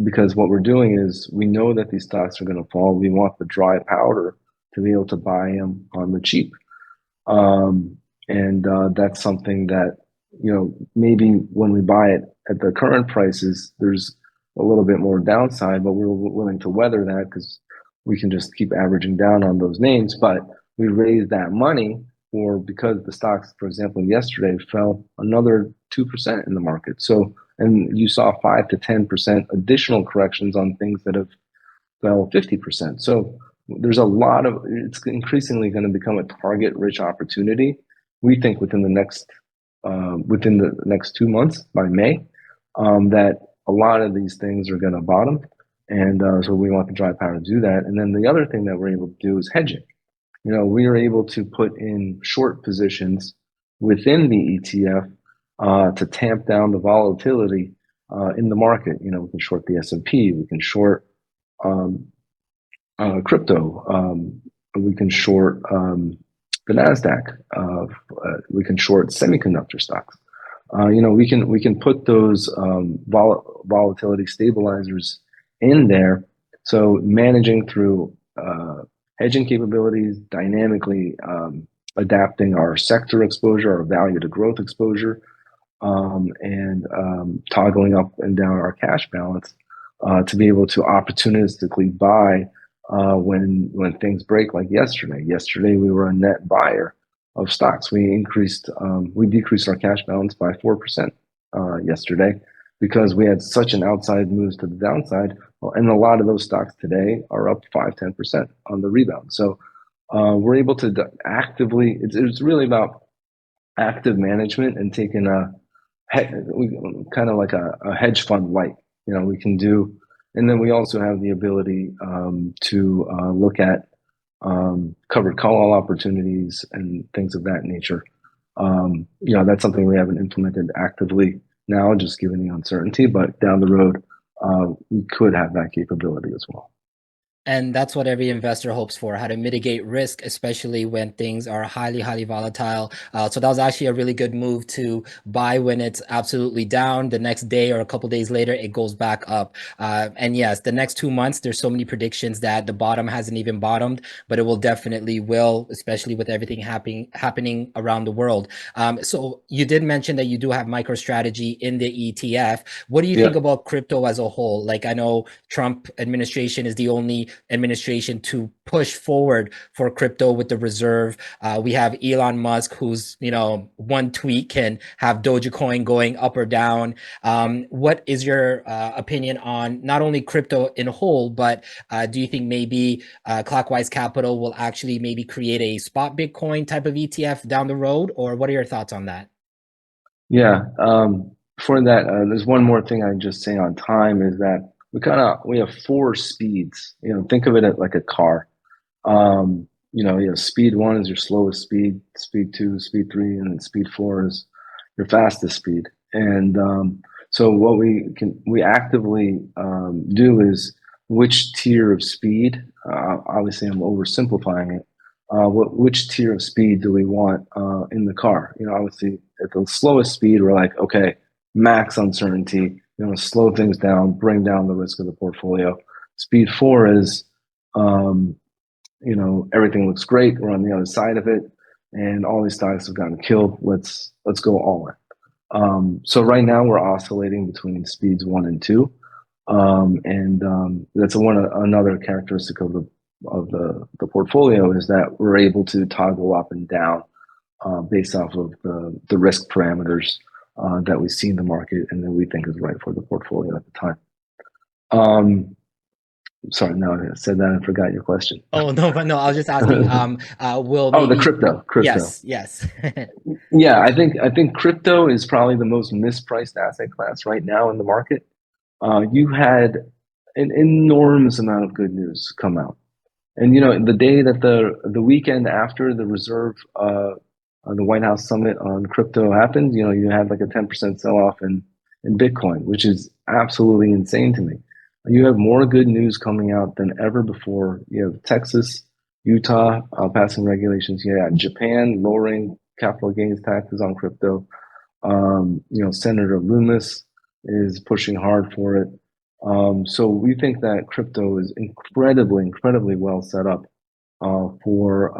Because what we're doing is we know that these stocks are going to fall. We want the dry powder to be able to buy them on the cheap. And that's something that, maybe when we buy it at the current prices, there's a little bit more downside, but we're willing to weather that because we can just keep averaging down on those names. But we raised that money because the stocks, for example, yesterday fell another 2% in the market. So And you saw 5 to 10% additional corrections on things that have fell 50%. So there's a lot of, it's increasingly going to become a target rich opportunity. We think within the next 2 months, by May, that a lot of these things are going to bottom. And so we want the dry powder to do that. And then the other thing that we're able to do is hedging. We are able to put in short positions within the ETF to tamp down the volatility in the market. We can short the S&P, we can short crypto, we can short the Nasdaq, we can short semiconductor stocks. We can put those volatility stabilizers in there. So managing through hedging capabilities, dynamically adapting our sector exposure, our value to growth exposure, and toggling up and down our cash balance to be able to opportunistically buy when things break, like yesterday. Yesterday we were a net buyer of stocks. We decreased our cash balance by 4% yesterday because we had such an outside moves to the downside. And a lot of those stocks today are up 5-10% on the rebound. So we're able to actively, it's really about active management and taking kind of like a hedge fund light, we can do. And then we also have the ability to look at covered call opportunities and things of that nature. That's something we haven't implemented actively now, just given the uncertainty, but down the road, we could have that capability as well. And that's what every investor hopes for, how to mitigate risk, especially when things are highly, highly volatile. So that was actually a really good move to buy when it's absolutely down. The next day or a couple days later, it goes back up. And yes, the next 2 months, there's so many predictions that the bottom hasn't even bottomed, but it will definitely will, especially with everything happening around the world. So you did mention that you do have MicroStrategy in the ETF. What do you think about crypto as a whole? Like, I know Trump administration is the only administration to push forward for crypto with the reserve. We have Elon Musk, who's, one tweet can have Dogecoin going up or down. What is your opinion on not only crypto in whole, but do you think maybe Clockwise Capital will actually maybe create a spot Bitcoin type of ETF down the road? Or what are your thoughts on that? Yeah. For that, there's one more thing I'd just say on time is that we have 4 speeds. Think of it like a car. Speed 1 is your slowest speed, speed 2, speed 3, and then speed 4 is your fastest speed. And so what we actively do is which tier of speed. Obviously, I'm oversimplifying it. Which tier of speed do we want in the car? Obviously, at the slowest speed, we're like, okay, max uncertainty. Slow things down, bring down the risk of the portfolio. Speed 4 is, everything looks great. We're on the other side of it, and all these stocks have gotten killed. Let's go all in. So right now we're oscillating between speeds 1 and 2, and that's another characteristic of the portfolio is that we're able to toggle up and down based off of the risk parameters that we see in the market and that we think is right for the portfolio at the time. Sorry, no, I said that and forgot your question. Oh, no, but no, I was just asking, the crypto. Yes. Yeah, I think crypto is probably the most mispriced asset class right now in the market. You had an enormous amount of good news come out. And, the day that the weekend after the reserve, the White House summit on crypto happened, you had like a 10% sell-off in Bitcoin, which is absolutely insane to me. You have more good news coming out than ever before. You have Texas, Utah passing regulations. You have Japan lowering capital gains taxes on crypto. Senator Loomis is pushing hard for it. So we think that crypto is incredibly well set up for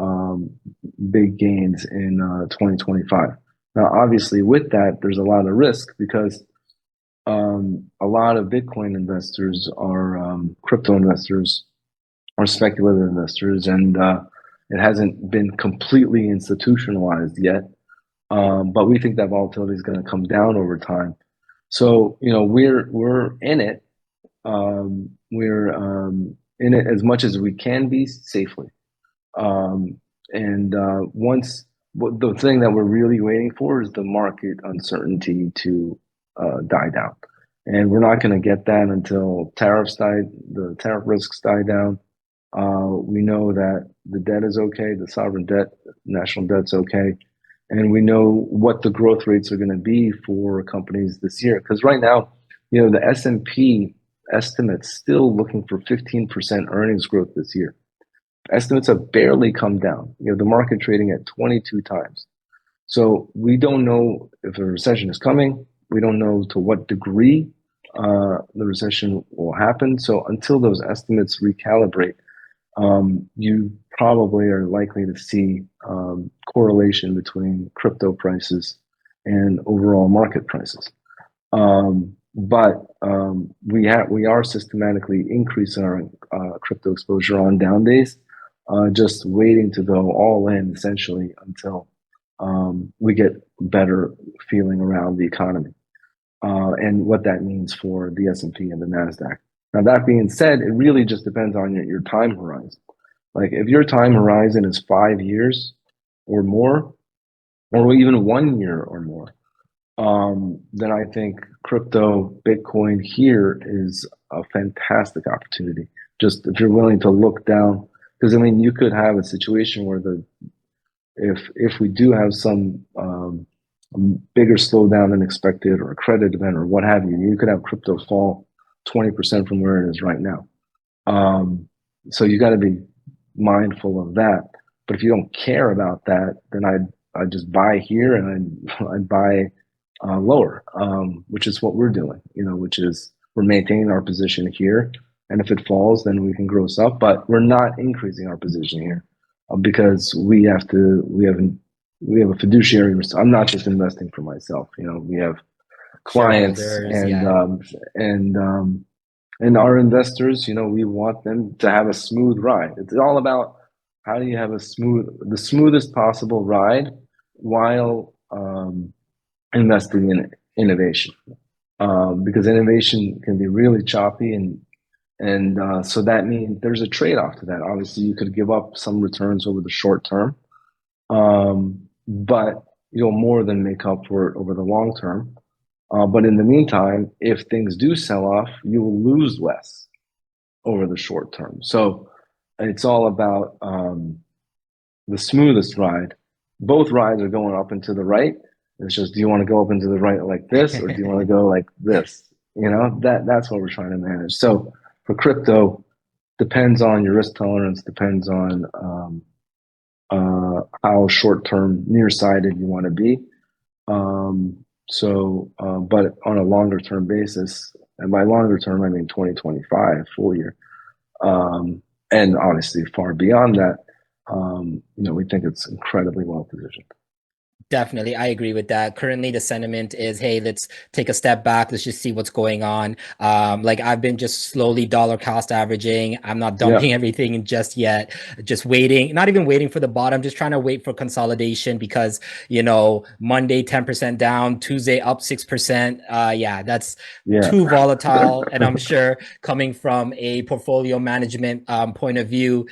big gains in 2025. Now, obviously, with that, there's a lot of risk because a lot of Bitcoin investors are crypto investors, are speculative investors, and it hasn't been completely institutionalized yet. But we think that volatility is going to come down over time. So, we're in it. We're in it as much as we can be safely. Um, and once the thing that we're really waiting for is the market uncertainty to die down. And we're not going to get that until the tariff risks die down. We know that the debt is okay, the sovereign debt, national debt's okay. And we know what the growth rates are going to be for companies this year. Because right now, the S&P estimates still looking for 15% earnings growth this year. Estimates have barely come down. The market trading at 22 times. So we don't know if a recession is coming. We don't know to what degree the recession will happen. So until those estimates recalibrate, you probably are likely to see correlation between crypto prices and overall market prices. But we are systematically increasing our crypto exposure on down days, just waiting to go all in essentially until we get better feeling around the economy and what that means for the S&P and the Nasdaq. Now that being said, it really just depends on your time horizon. Like if your time horizon is 5 years or more, or even 1 year or more, then I think crypto, Bitcoin here is a fantastic opportunity. Just if you're willing to look down, because I mean, you could have a situation where if we do have some bigger slowdown than expected, or a credit event, or what have you, you could have crypto fall 20% from where it is right now. So you got to be mindful of that. But if you don't care about that, then I'd just buy here and I'd buy lower, which is what we're doing, which is we're maintaining our position here. And if it falls, then we can gross up, but we're not increasing our position here because we have a fiduciary. I'm not just investing for myself. We have clients Shareholders, yeah. and our investors. We want them to have a smooth ride. It's all about how do you have the smoothest possible ride while investing in innovation, because innovation can be really choppy, and so that means there's a trade-off to that. Obviously, you could give up some returns over the short term, but you'll more than make up for it over the long term. But in the meantime, if things do sell off, you will lose less over the short term. So it's all about the smoothest ride. Both rides are going up and to the right. It's just, do you want to go up and to the right like this, or do you want to go like this? That's what we're trying to manage. So for crypto, depends on your risk tolerance, depends on how short-term, nearsighted you want to be. But on a longer-term basis, and by longer-term, I mean 2025, full year, and honestly far beyond that, we think it's incredibly well positioned. Definitely, I agree with that. Currently, the sentiment is, hey, let's take a step back. Let's just see what's going on. Like I've been just slowly dollar cost averaging. I'm not dumping everything in just yet. Just waiting, not even waiting for the bottom. Just trying to wait for consolidation because Monday 10% down, Tuesday up 6%. Yeah, that's too volatile. And I'm sure coming from a portfolio management point of view,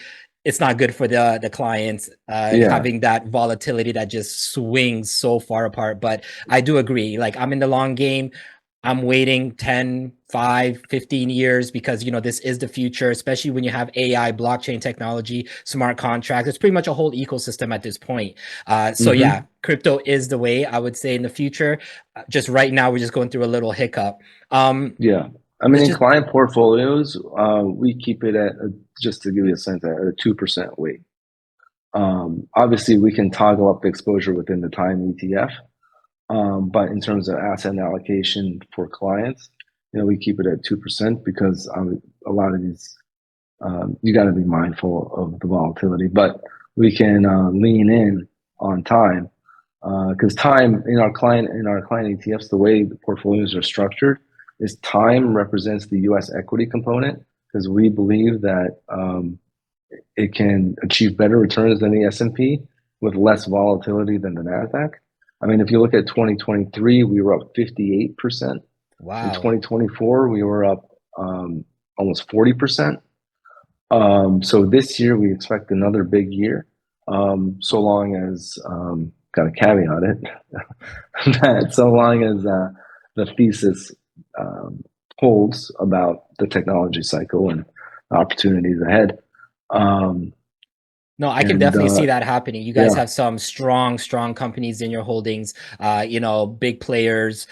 it's not good for the clients having that volatility that just swings so far apart. But I do agree. Like I'm in the long game. I'm waiting 10, 5, 15 years because, this is the future, especially when you have AI, blockchain technology, smart contracts. It's pretty much a whole ecosystem at this point. Yeah, crypto is the way, I would say, in the future. Just right now, we're just going through a little hiccup. I mean, in client portfolios, we keep it at, just to give you a sense, at a 2% weight. Obviously, we can toggle up the exposure within the time ETF, but in terms of asset allocation for clients, we keep it at 2% because a lot of these, you got to be mindful of the volatility, but we can lean in on time because time in our client ETFs, the way the portfolios are structured, is time represents the U.S. equity component because we believe that it can achieve better returns than the S&P with less volatility than the Nasdaq. I mean, if you look at 2023, we were up 58%. In Wow. 2024, we were up almost 40%. So this year we expect another big year, so long as got to caveat it that so long as the thesis um, holds about the technology cycle and opportunities ahead. Um, No, I can and definitely see that happening. You guys yeah, have some strong companies in your holdings, big players,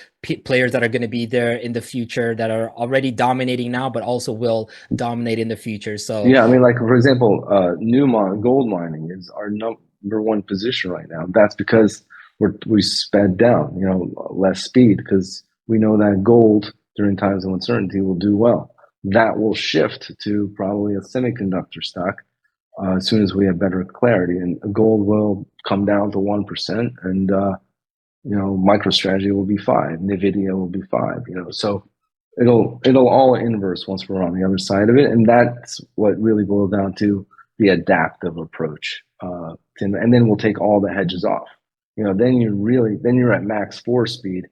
players that are going to be there in the future that are already dominating now, but also will dominate in the future. So yeah. I mean, like for example, Newmont gold mining is our number one position right now. That's because we sped down, less speed because we know that gold during times of uncertainty will do well. That will shift to probably a semiconductor stock as soon as we have better clarity, and gold will come down to 1%, and MicroStrategy will be 5, Nvidia will be 5. So it'll all inverse once we're on the other side of it, and that's what really boils down to the adaptive approach. And then we'll take all the hedges off. Then you're at max 4 speed,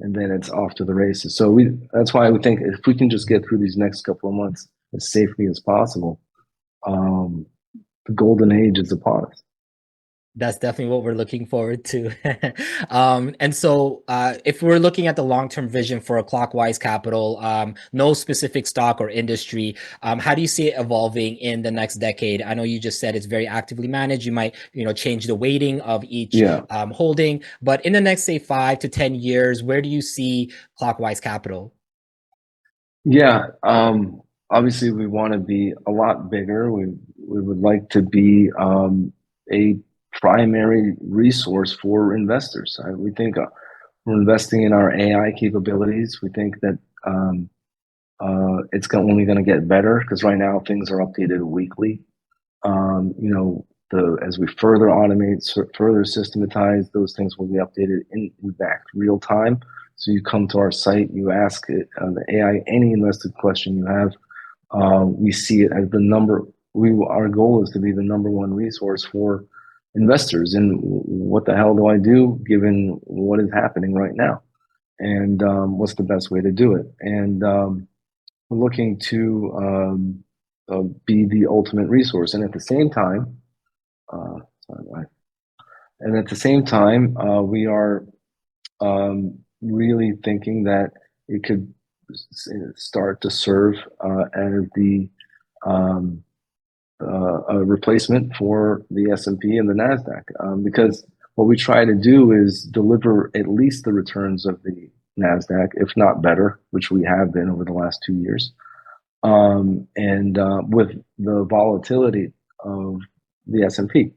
and then it's off to the races. So that's why we think if we can just get through these next couple of months as safely as possible, um, the golden age is upon us. that's definitely what we're looking forward to. And so, if we're looking at the long-term vision for a Clockwise Capital, no specific stock or industry, how do you see it evolving in the next decade? I know you just said it's very actively managed. You might, change the weighting of each Yeah, holding, but in the next, say, 5 to 10 years, where do you see Clockwise Capital? yeah. Obviously, we want to be a lot bigger. We would like to be a primary resource for investors. We think we're investing in our AI capabilities. We think that it's only going to get better because right now things are updated weekly. As we further automate, further systematize, those things will be updated in fact real time. So you come to our site, you ask it, the AI any invested question you have. We see it as the number. Our goal is to be the number one resource for investors. And what the hell do I do given what is happening right now? And what's the best way to do it? And we're looking to be the ultimate resource. And at the same time, uh, sorry, and at the same time, we are really thinking that it could start to serve as the um, a replacement for the S&P and the Nasdaq, because what we try to do is deliver at least the returns of the Nasdaq, if not better, which we have been over the last 2 years, and with the volatility of the S&P.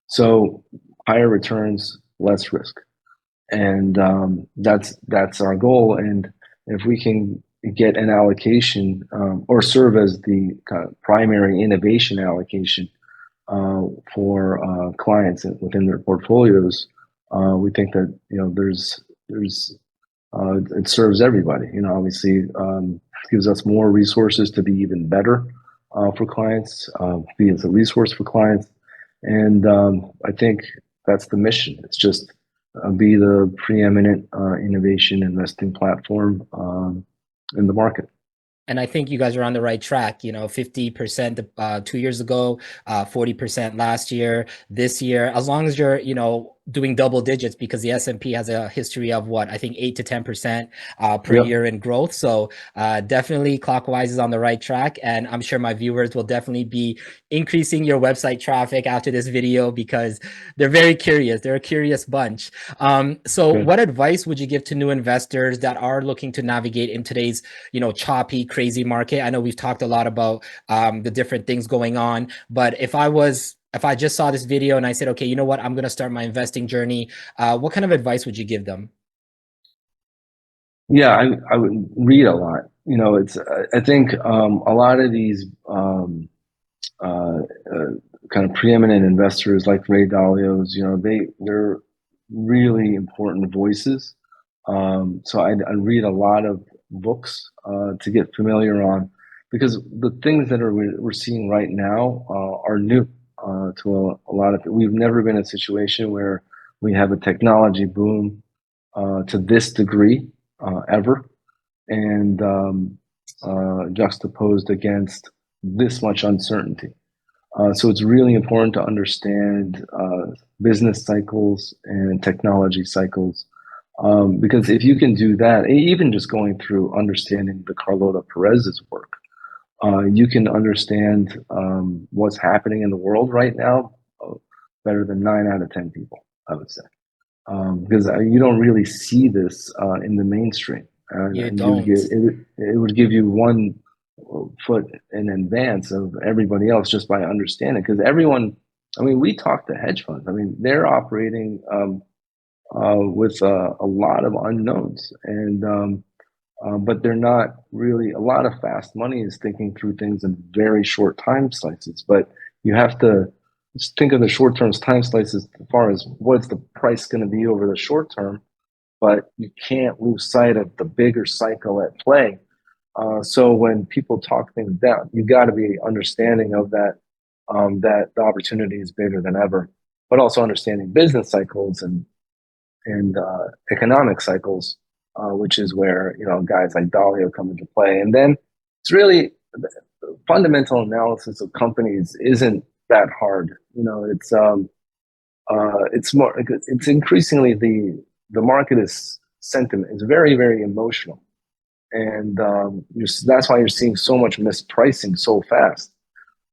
So higher returns, less risk, and that's our goal. And if we can get an allocation or serve as the kind of primary innovation allocation for clients within their portfolios, we think that there's it serves everybody. Obviously, gives us more resources to be even better for clients, be as a resource for clients, and I think that's the mission. It's just be the preeminent innovation investing platform in the market. And I think you guys are on the right track. 50% 2 years ago, 40% last year, this year. As long as you're, doing double digits, because the S&P has a history of what I think 8 to 10% per Yep. year in growth. So definitely Clockwise is on the right track, and I'm sure my viewers will definitely be increasing your website traffic after this video because they're very curious. They're a curious bunch. So Good. what advice would you give to new investors that are looking to navigate in today's choppy, crazy market? I know we've talked a lot about the different things going on, but if I just saw this video and I said, okay, you know what, I'm going to start my investing journey, what kind of advice would you give them? Yeah, I would read a lot. It's I think a lot of these uh, uh, kind of preeminent investors like Ray Dalio's, they're really important voices. So I read a lot of books to get familiar on, because the things that we're seeing right now are new to a lot of. We've never been in a situation where we have a technology boom to this degree ever. and juxtaposed against this much uncertainty. So it's really important to understand business cycles and technology cycles, because if you can do that, even just going through understanding the Carlota Perez's work, you can understand what's happening in the world right now better than 9 out of 10 people, I would say, because you don't really see this in the mainstream. You And don't. it would give you one foot in advance of everybody else just by understanding. Because everyone, I mean, we talk to hedge funds. I mean, they're operating with a lot of unknowns, and but they're not really. A lot of fast money is thinking through things in very short time slices. But you have to just think of the short term time slices as far as what's the price going to be over the short term. But you can't lose sight of the bigger cycle at play. So when people talk things down, you got to be understanding of that, that the opportunity is bigger than ever, but also understanding business cycles and economic cycles, which is where guys like Dalio come into play. And then it's really fundamental analysis of companies isn't that hard. It's more. It's increasingly the market is sentiment. It's very very emotional, and that's why you're seeing so much mispricing so fast.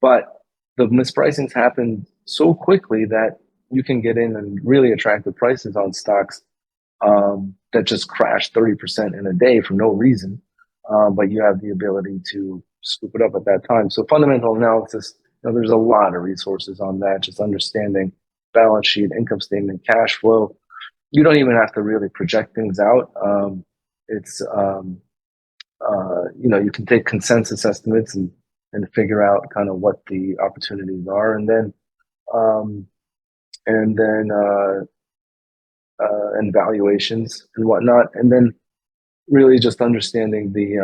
But the mispricings happen so quickly that you can get in and really attractive prices on stocks that just crash 30% in a day for no reason, but you have the ability to scoop it up at that time. So fundamental analysis, there's a lot of resources on that. Just understanding balance sheet, income statement, cash flow. You don't even have to really project things out. It's you can take consensus estimates and figure out kind of what the opportunities are, and then um, and then and valuations and whatnot, and then really just understanding the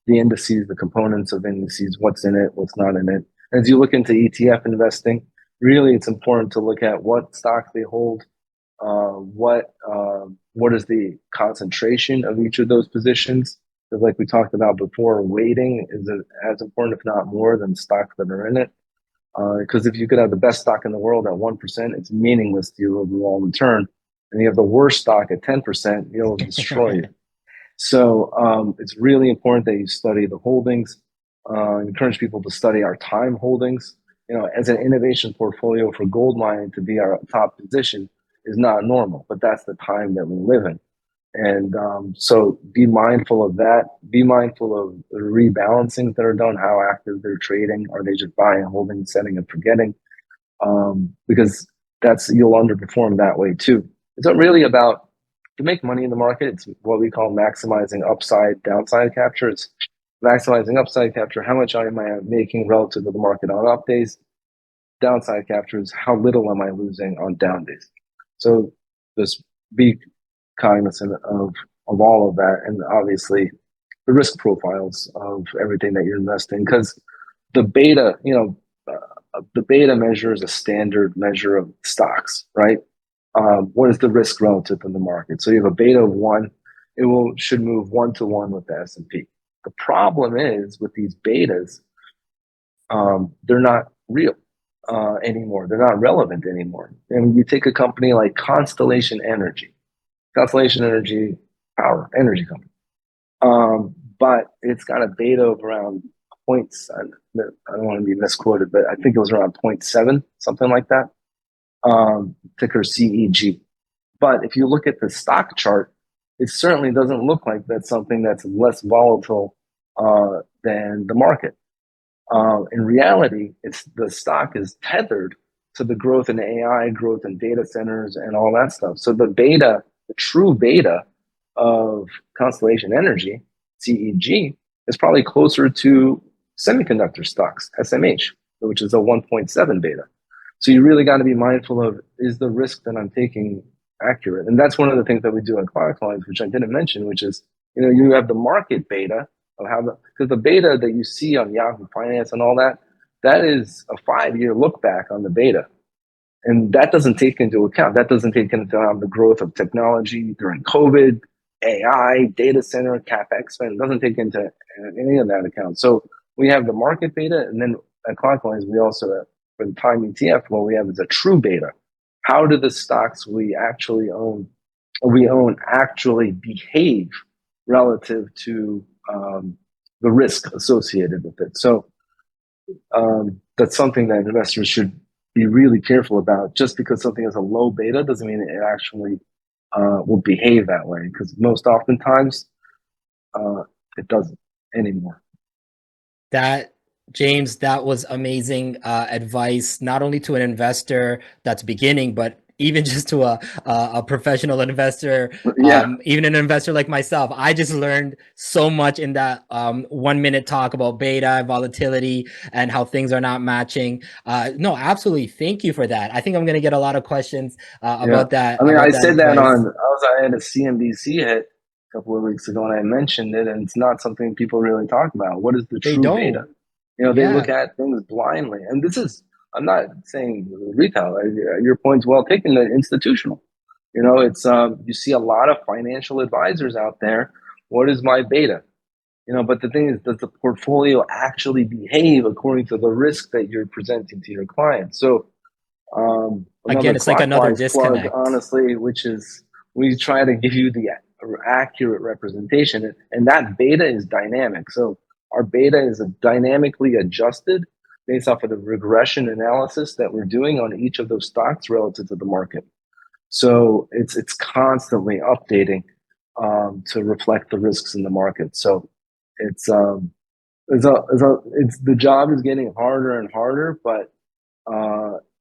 indices, the components of indices, what's in it, what's not in it. As you look into ETF investing, really it's important to look at what stocks they hold, what is the concentration of each of those positions. Because like we talked about before, weighting is as important, if not more, than stocks that are in it. Because if you could have the best stock in the world at 1%, it's meaningless to your overall return. And you have the worst stock at 10%, it'll destroy you. So it's really important that you study the holdings. Encourage people to study our time holdings. As an innovation portfolio for gold mining to be our top position is not normal, but that's the time that we live in. And so be mindful of that. Be mindful of the rebalancing that are done, how active they're trading. Are they just buying, holding, setting, and forgetting? Because you'll underperform that way too. It's not really about to make money in the market. It's what we call maximizing upside, downside capture. It's maximizing upside capture. How much am I making relative to the market on up days? Downside capture is how little am I losing on down days. So just be cognizant of all of that, and obviously the risk profiles of everything that you're investing, because the beta, the beta measure is a standard measure of stocks, right? What is the risk relative to the market? So you have a beta of 1, should move 1-to-1 with the S&P. The problem is with these betas, they're not real anymore. They're not relevant anymore. And you take a company like Constellation Energy, power energy company. But it's got a beta of around points. I don't want to be misquoted, but I think it was around 0.7, something like that. Ticker CEG. But if you look at the stock chart, it certainly doesn't look like that's something that's less volatile than the market. In reality, the stock is tethered to the growth in AI, growth in data centers, and all that stuff. So the true beta of Constellation Energy, CEG, is probably closer to semiconductor stocks, SMH, which is a 1.7 beta. So you really got to be mindful of, is the risk that I'm taking accurate? And that's one of the things that we do in Clockwise, which I didn't mention, which is, you have the market beta of because the beta that you see on Yahoo Finance and all that, that is a 5-year look back on the beta. And that doesn't take into account the growth of technology during COVID, AI, data center, CapEx spend, doesn't take into any of that account. So we have the market beta, and then at Clockwise, we also, for the time ETF, what we have is a true beta. How do the stocks we own actually behave relative to the risk associated with it? So that's something that investors should be really careful about. Just because something has a low beta doesn't mean it actually will behave that way, because most oftentimes it doesn't anymore. That James, that was amazing advice, not only to an investor that's beginning, but even just to a professional investor, Yeah, even an investor like myself. I just learned so much in that 1 minute talk about beta, volatility, and how things are not matching. No, absolutely. Thank you for that. I think I'm going to get a lot of questions yeah. I mean, I about that said that advice. I had a CNBC hit a couple of weeks ago, and I mentioned it, and it's not something people really talk about. What is the They true beta? don't. They look Yeah. at things blindly, and this is, I'm not saying retail. Your point's well taken. The institutional, it's you see a lot of financial advisors out there. What is my beta? But the thing is, does the portfolio actually behave according to the risk that you're presenting to your clients? So another Again, it's like another Clockwise plug, disconnect. honestly, which is we try to give you the accurate representation, and that beta is dynamic. So our beta is dynamically adjusted based off of the regression analysis that we're doing on each of those stocks relative to the market. So it's constantly updating to reflect the risks in the market. So it's the job is getting harder and harder, but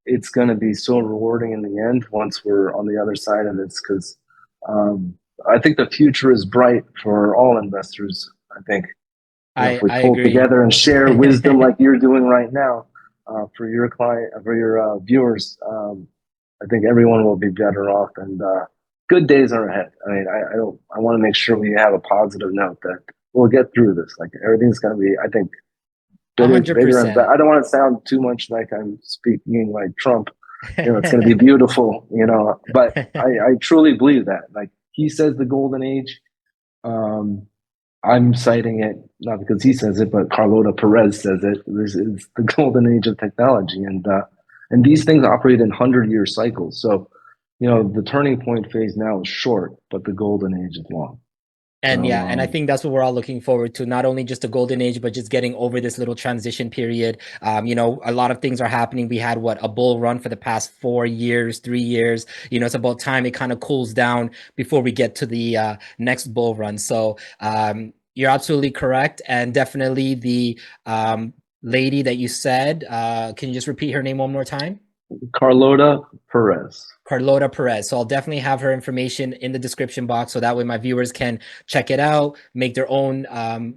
it's going to be so rewarding in the end once we're on the other side of this, because I think the future is bright for all investors. I think if we I pull agree. together and share wisdom like you're doing right now for your client, for your viewers, I think everyone will be better off, and good days are ahead. I mean, I want to make sure we have a positive note that we'll get through this. Like everything's going to be, I think, bigger and better. 100%. I don't want to sound too much like I'm speaking like Trump. It's going to be beautiful, but I truly believe that. Like he says, the golden age. I'm citing it not because he says it, but Carlota Perez says it. This is the golden age of technology, and these things operate in 100-year cycles. So, the turning point phase now is short, but the golden age is long. And So, yeah, and I think that's what we're all looking forward to, not only just the golden age, but just getting over this little transition period. A lot of things are happening. We had a bull run for the past 4 years, 3 years. It's about time it kind of cools down before we get to the next bull run. So you're absolutely correct. And definitely the lady that you said, can you just repeat her name one more time? Carlota Perez. Carlota Perez. So I'll definitely have her information in the description box, so that way my viewers can check it out, make their own,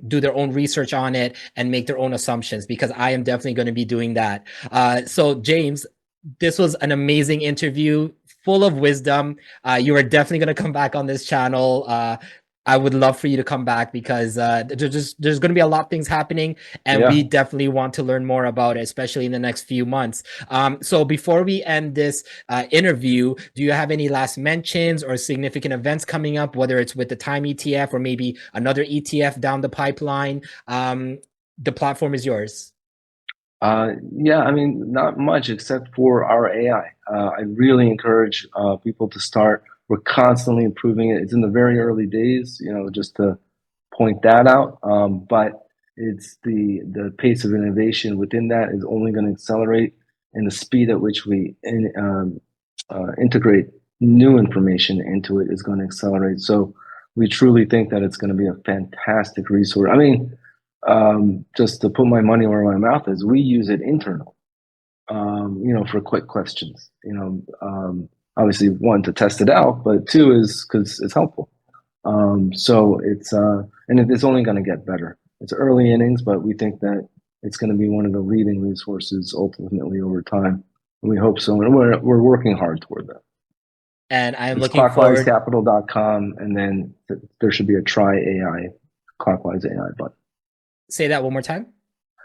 do their own research on it, and make their own assumptions, because I am definitely going to be doing that. So James, this was an amazing interview, full of wisdom. You are definitely going to come back on this channel. I would love for you to come back, because there's going to be a lot of things happening, and Yeah. we definitely want to learn more about it, especially in the next few months. So before we end this interview, do you have any last mentions or significant events coming up, whether it's with the time ETF or maybe another ETF down the pipeline? The platform is yours. Yeah, I mean, not much except for our AI. I really encourage people to start. We're constantly improving it. It's in the very early days, just to point that out. But it's the pace of innovation within that is only going to accelerate, and the speed at which we integrate new information into it is going to accelerate. So we truly think that it's going to be a fantastic resource. I mean, just to put my money where my mouth is, we use it internal, for quick questions. Obviously, one, to test it out, but two is because it's helpful. So it's only going to get better. It's early innings, but we think that it's going to be one of the leading resources ultimately over time. And we hope so. And we're working hard toward that. And I'm It's looking forward. clockwisecapital.com, and then there should be a try AI, Clockwise AI button. Say that one more time.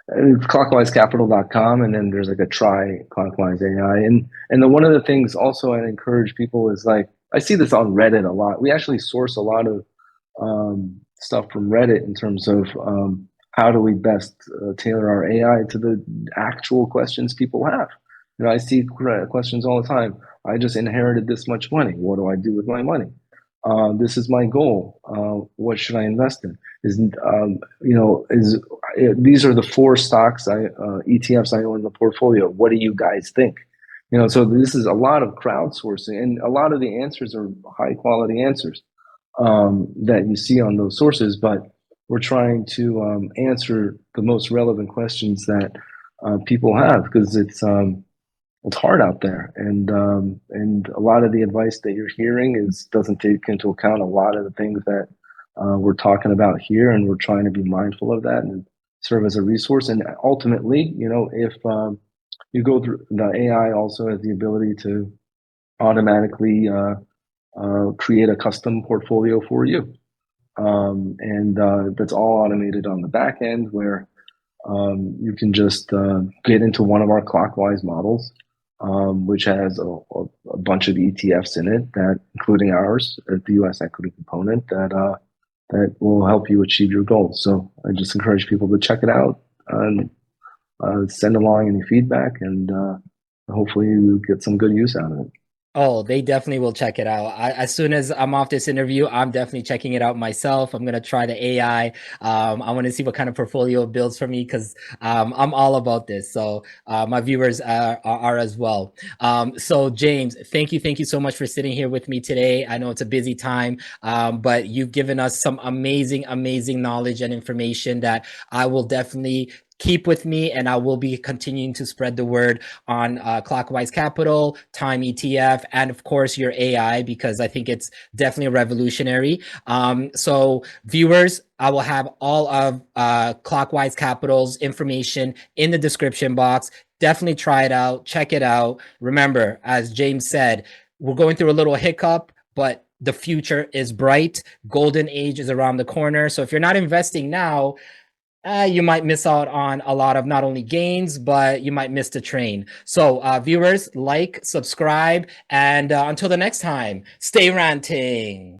It's clockwisecapital.com, and then there's like a try Clockwise AI. And one of the things also I encourage people is, like, I see this on Reddit a lot. We actually source a lot of stuff from Reddit in terms of how do we best tailor our AI to the actual questions people have. You know, I see questions all the time. I just inherited this much money. What do I do with my money? This is my goal. What should I invest in? These are the 4 stocks ETFs I own in the portfolio. What do you guys think? You know, so this is a lot of crowdsourcing, and a lot of the answers are high quality answers that you see on those sources, but we're trying to answer the most relevant questions that people have, because it's hard out there, and a lot of the advice that you're hearing doesn't take into account a lot of the things that we're talking about here, and we're trying to be mindful of that and serve as a resource. And ultimately, you know, if you go through, the AI also has the ability to automatically create a custom portfolio for you, and that's all automated on the back end, where you can just get into one of our Clockwise models, which has a bunch of ETFs in it, that including ours at the U.S. equity component, that will help you achieve your goals. So I just encourage people to check it out and send along any feedback, and hopefully you get some good use out of it. Oh, they definitely will check it out. As soon as I'm off this interview, I'm definitely checking it out myself. I'm going to try the AI. I want to see what kind of portfolio it builds for me, because I'm all about this. So my viewers are as well. So James, thank you so much for sitting here with me today. I know it's a busy time, but you've given us some amazing knowledge and information that I will definitely keep with me, and I will be continuing to spread the word on Clockwise Capital, Time ETF, and of course your AI, because I think it's definitely revolutionary. So viewers, I will have all of Clockwise Capital's information in the description box. Definitely try it out, check it out. Remember, as James said, we're going through a little hiccup, but the future is bright. Golden age is around the corner. So if you're not investing now, you might miss out on a lot of not only gains, but you might miss the train. So viewers, like, subscribe, and until the next time, stay ranting.